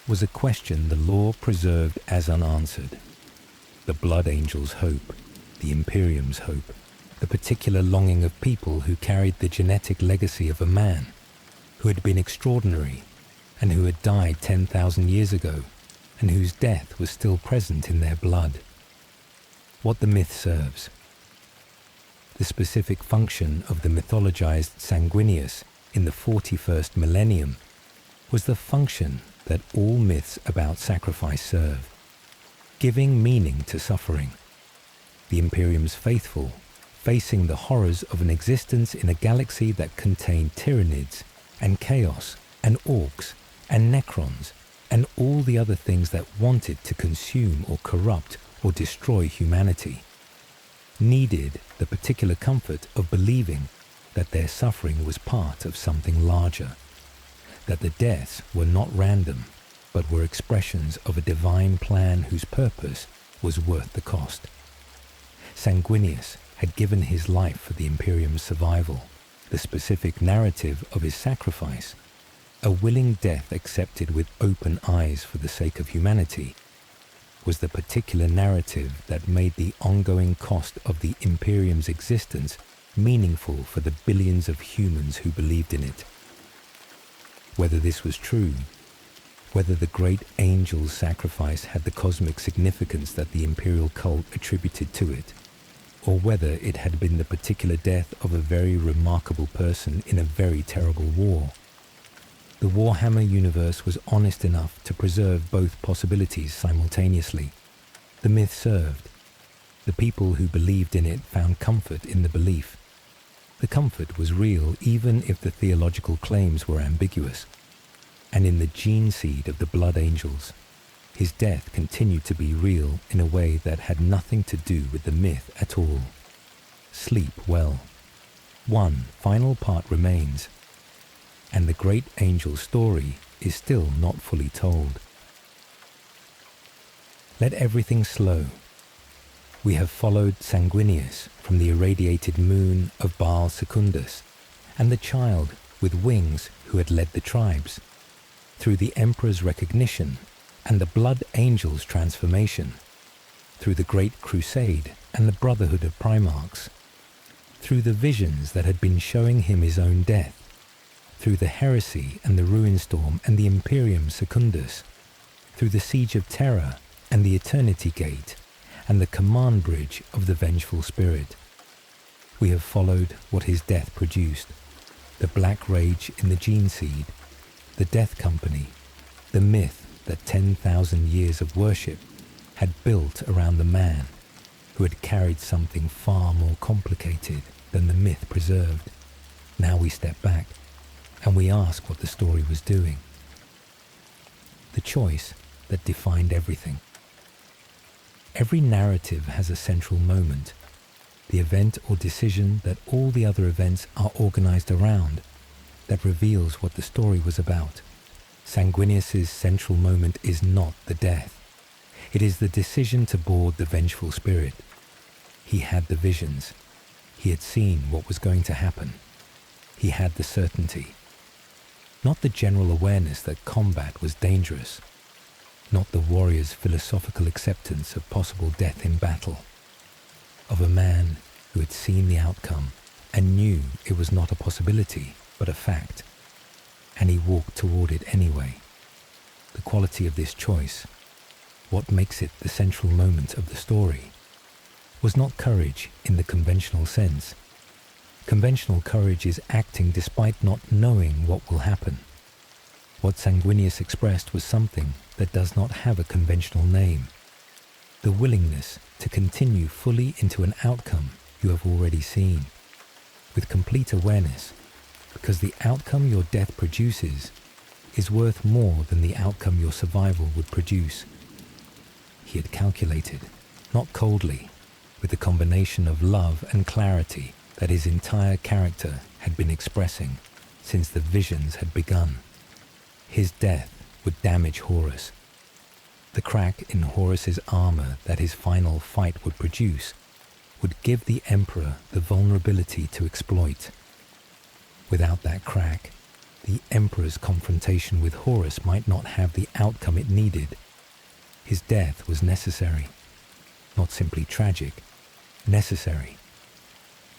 was a question the law preserved as unanswered. The Blood Angels' hope, the Imperium's hope, the particular longing of people who carried the genetic legacy of a man who had been extraordinary and who had died 10,000 years ago and whose death was still present in their blood. What the myth serves. The specific function of the mythologized Sanguinius in the 41st Millennium was the function that all myths about sacrifice serve, giving meaning to suffering. The Imperium's faithful, facing the horrors of an existence in a galaxy that contained tyrannids and chaos and orcs and necrons and all the other things that wanted to consume or corrupt or destroy humanity, needed the particular comfort of believing that their suffering was part of something larger, that the deaths were not random, but were expressions of a divine plan whose purpose was worth the cost. Sanguinius had given his life for the Imperium's survival, the specific narrative of his sacrifice, a willing death accepted with open eyes for the sake of humanity, was the particular narrative that made the ongoing cost of the Imperium's existence meaningful for the billions of humans who believed in it. Whether this was true, whether the great angel's sacrifice had the cosmic significance that the imperial cult attributed to it, or whether it had been the particular death of a very remarkable person in a very terrible war, the Warhammer universe was honest enough to preserve both possibilities simultaneously. The myth served. The people who believed in it found comfort in the belief. The comfort was real even if the theological claims were ambiguous. And in the gene seed of the Blood Angels, his death continued to be real in a way that had nothing to do with the myth at all. Sleep well. One final part remains, and the great angel's story is still not fully told. Let everything slow. We have followed Sanguinius from the irradiated moon of Baal Secundus, and the child with wings who had led the tribes, through the Emperor's recognition and the Blood Angel's transformation, through the Great Crusade and the Brotherhood of Primarchs, through the visions that had been showing him his own death, through the Heresy and the Ruinstorm and the Imperium Secundus, through the Siege of Terra and the Eternity Gate and the Command Bridge of the Vengeful Spirit. We have followed what his death produced, the Black Rage in the Gene Seed, the Death Company, the myth that 10,000 years of worship had built around the man who had carried something far more complicated than the myth preserved. Now we step back and we ask what the story was doing. The choice that defined everything. Every narrative has a central moment, the event or decision that all the other events are organized around, that reveals what the story was about. Sanguinius's central moment is not the death. It is the decision to board the Vengeful Spirit. He had the visions. He had seen what was going to happen. He had the certainty. Not the general awareness that combat was dangerous. Not the warrior's philosophical acceptance of possible death in battle. Of a man who had seen the outcome and knew it was not a possibility, but a fact. And he walked toward it anyway. The quality of this choice, what makes it the central moment of the story, was not courage in the conventional sense. Conventional courage is acting despite not knowing what will happen. What Sanguinius expressed was something that does not have a conventional name. The willingness to continue fully into an outcome you have already seen, with complete awareness, because the outcome your death produces is worth more than the outcome your survival would produce. He had calculated, not coldly, with the combination of love and clarity that his entire character had been expressing since the visions had begun. His death would damage Horus. The crack in Horus's armor that his final fight would produce would give the Emperor the vulnerability to exploit. Without that crack, the Emperor's confrontation with Horus might not have the outcome it needed. His death was necessary, not simply tragic, necessary.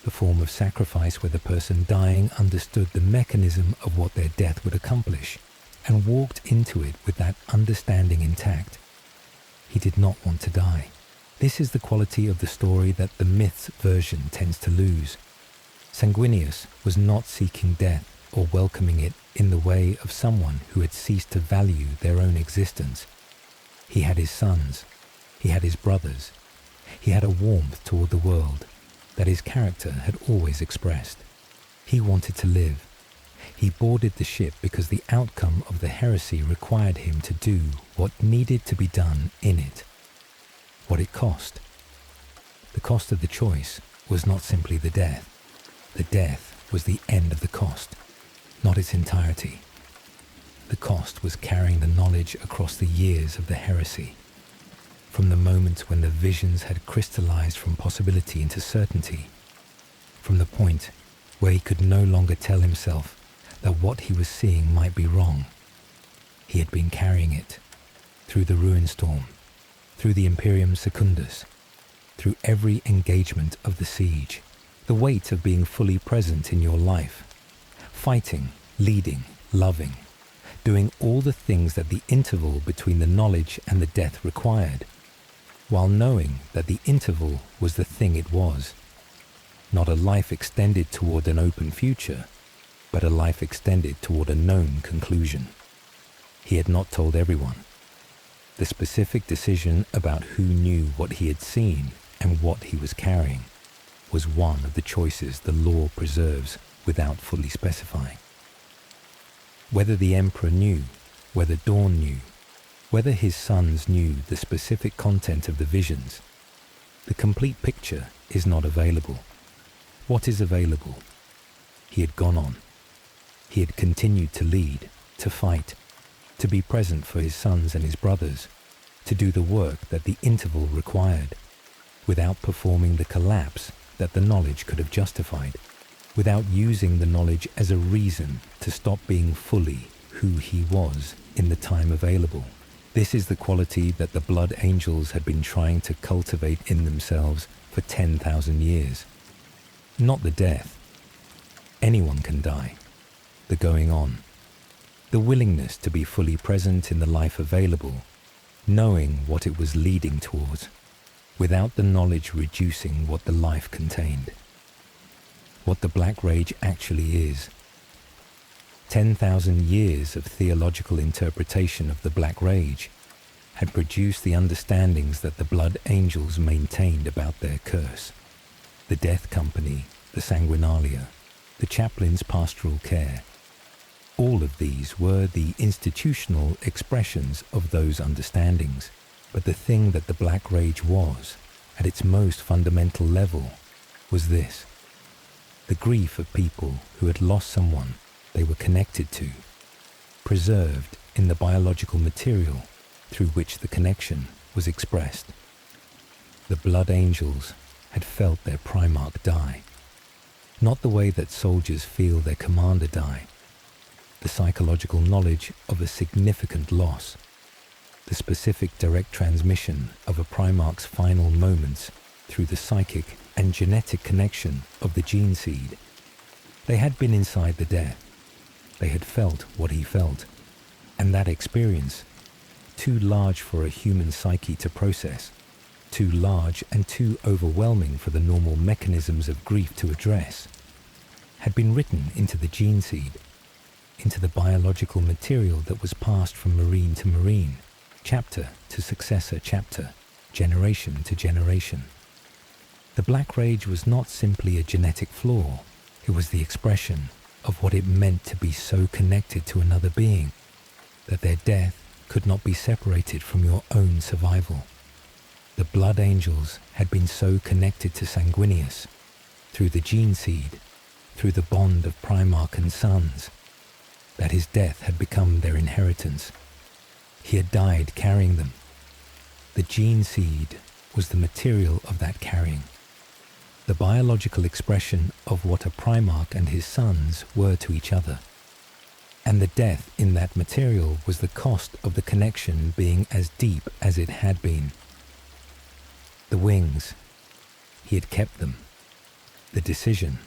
The form of sacrifice where the person dying understood the mechanism of what their death would accomplish and walked into it with that understanding intact. He did not want to die. This is the quality of the story that the myth's version tends to lose. Sanguinius was not seeking death or welcoming it in the way of someone who had ceased to value their own existence. He had his sons. He had his brothers. He had a warmth toward the world that his character had always expressed. He wanted to live. He boarded the ship because the outcome of the heresy required him to do what needed to be done in it. What it cost. The cost of the choice was not simply the death. The death was the end of the cost, not its entirety. The cost was carrying the knowledge across the years of the heresy. From the moment when the visions had crystallized from possibility into certainty, from the point where he could no longer tell himself that what he was seeing might be wrong. He had been carrying it through the ruin storm, through the Imperium Secundus, through every engagement of the siege, the weight of being fully present in your life, fighting, leading, loving, doing all the things that the interval between the knowledge and the death required, while knowing that the interval was the thing it was. Not a life extended toward an open future, but a life extended toward a known conclusion. He had not told everyone. The specific decision about who knew what he had seen and what he was carrying was one of the choices the law preserves without fully specifying. Whether the Emperor knew, whether Dawn knew, whether his sons knew the specific content of the visions, the complete picture is not available. What is available? He had gone on. He had continued to lead, to fight, to be present for his sons and his brothers, to do the work that the interval required, without performing the collapse that the knowledge could have justified, without using the knowledge as a reason to stop being fully who he was in the time available. This is the quality that the blood angels had been trying to cultivate in themselves for 10,000 years. Not the death. Anyone can die. The going on. The willingness to be fully present in the life available, knowing what it was leading towards, without the knowledge reducing what the life contained. What the Black Rage actually is. 10,000 years of theological interpretation of the Black Rage had produced the understandings that the Blood Angels maintained about their curse. The Death Company, the Sanguinalia, the Chaplain's pastoral care. All of these were the institutional expressions of those understandings, but the thing that the Black Rage was, at its most fundamental level, was this: the grief of people who had lost someone they were connected to, preserved in the biological material through which the connection was expressed. The Blood Angels had felt their Primarch die, not the way that soldiers feel their commander die, the psychological knowledge of a significant loss, the specific direct transmission of a Primarch's final moments through the psychic and genetic connection of the gene seed. They had been inside the death. They had felt what he felt, and that experience, too large for a human psyche to process, too large and too overwhelming for the normal mechanisms of grief to address, had been written into the gene seed, into the biological material that was passed from marine to marine, chapter to successor chapter, generation to generation. The Black Rage was not simply a genetic flaw, it was the expression of what it meant to be so connected to another being, that their death could not be separated from your own survival. The Blood Angels had been so connected to Sanguinius, through the gene seed, through the bond of Primarch and sons, that his death had become their inheritance. He had died carrying them. The gene seed was the material of that carrying, the biological expression of what a Primarch and his sons were to each other. And the death in that material was the cost of the connection being as deep as it had been. The wings, he had kept them. The decision,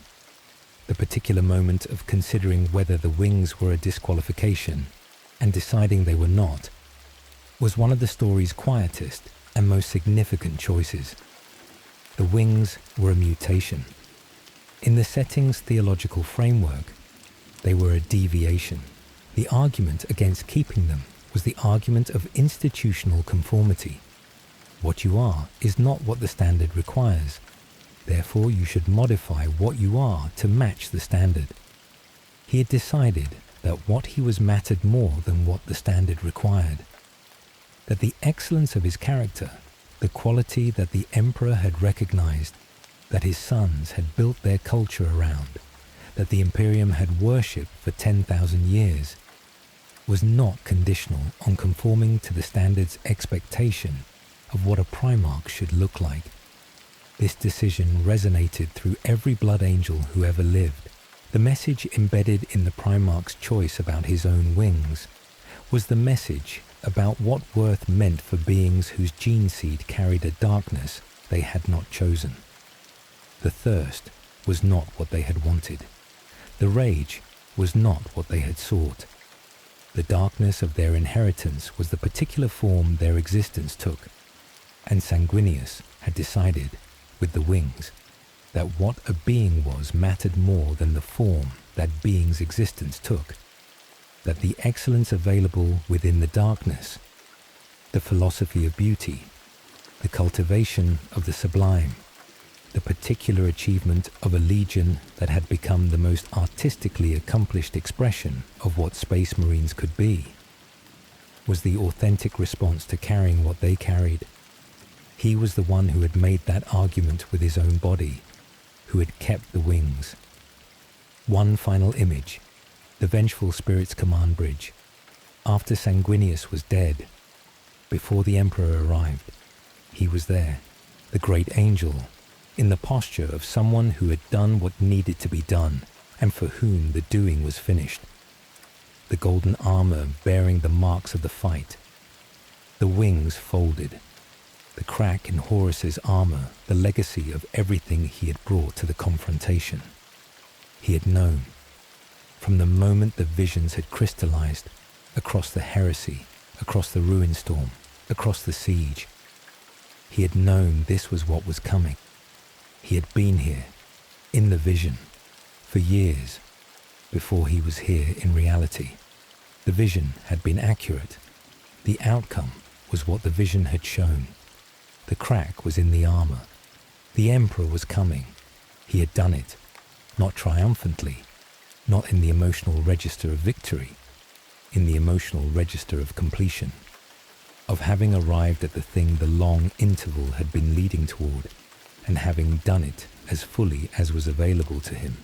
the particular moment of considering whether the wings were a disqualification and deciding they were not, was one of the story's quietest and most significant choices. The wings were a mutation. In the setting's theological framework, they were a deviation. The argument against keeping them was the argument of institutional conformity. What you are is not what the standard requires. Therefore, you should modify what you are to match the standard. He had decided that what he was mattered more than what the standard required. That the excellence of his character, the quality that the Emperor had recognized, that his sons had built their culture around, that the Imperium had worshipped for 10,000 years, was not conditional on conforming to the standard's expectation of what a Primarch should look like. This decision resonated through every Blood Angel who ever lived. The message embedded in the Primarch's choice about his own wings was the message about what worth meant for beings whose gene seed carried a darkness they had not chosen. The thirst was not what they had wanted. The rage was not what they had sought. The darkness of their inheritance was the particular form their existence took, and Sanguinius had decided, with the wings, that what a being was mattered more than the form that being's existence took, that the excellence available within the darkness, the philosophy of beauty, the cultivation of the sublime, the particular achievement of a legion that had become the most artistically accomplished expression of what Space Marines could be, was the authentic response to carrying what they carried. He was the one who had made that argument with his own body, who had kept the wings. One final image, the Vengeful Spirit's command bridge, after Sanguinius was dead, before the Emperor arrived. He was there, the great angel, in the posture of someone who had done what needed to be done, and for whom the doing was finished. The golden armor bearing the marks of the fight. The wings folded. The crack in Horus's armor, the legacy of everything he had brought to the confrontation. He had known, from the moment the visions had crystallized, across the Heresy, across the ruin storm, across the siege. He had known this was what was coming. He had been here, in the vision, for years. before he was here in reality. The vision had been accurate. The outcome was what the vision had shown. The crack was in the armor. The Emperor was coming. He had done it, not triumphantly, not in the emotional register of victory, in the emotional register of completion, of having arrived at the thing the long interval had been leading toward, and having done it as fully as was available to him.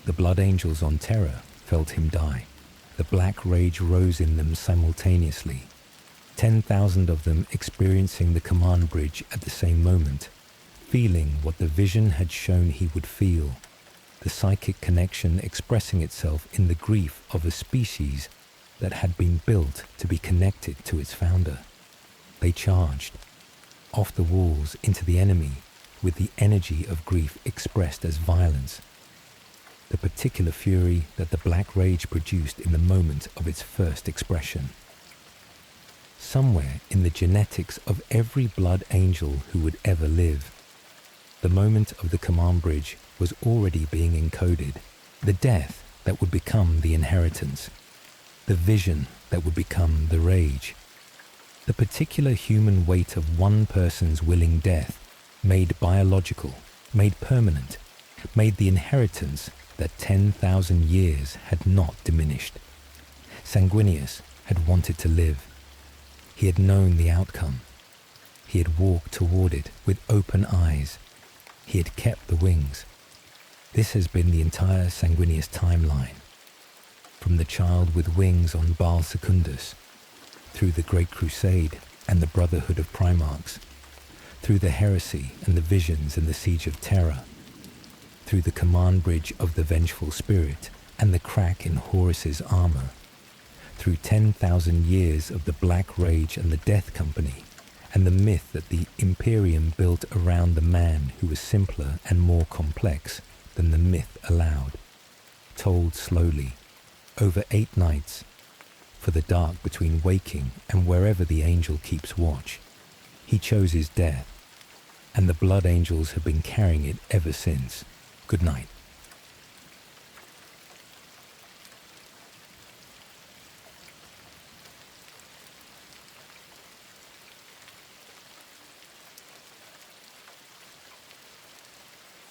The blood angels on Terra felt him die. The black rage rose in them simultaneously, 10,000 of them experiencing the command bridge at the same moment, feeling what the vision had shown he would feel, the psychic connection expressing itself in the grief of a species that had been built to be connected to its founder. They charged, off the walls into the enemy, with the energy of grief expressed as violence, the particular fury that the black rage produced in the moment of its first expression. Somewhere in the genetics of every blood angel who would ever live, the moment of the command bridge was already being encoded, the death that would become the inheritance, the vision that would become the rage. The particular human weight of one person's willing death, made biological, made permanent, made the inheritance that 10,000 years had not diminished. Sanguinius had wanted to live. He had known the outcome. He had walked toward it with open eyes. He had kept the wings. This has been the entire Sanguinius timeline. From the child with wings on Baal Secundus, through the Great Crusade and the Brotherhood of Primarchs, through the Heresy and the visions and the Siege of Terra, through the command bridge of the Vengeful Spirit and the crack in Horus's armor, through 10,000 years of the Black Rage and the Death Company, and the myth that the Imperium built around the man who was simpler and more complex than the myth allowed, told slowly, over 8 nights, for the dark between waking and wherever the angel keeps watch. He chose his death, and the blood angels have been carrying it ever since. Good night.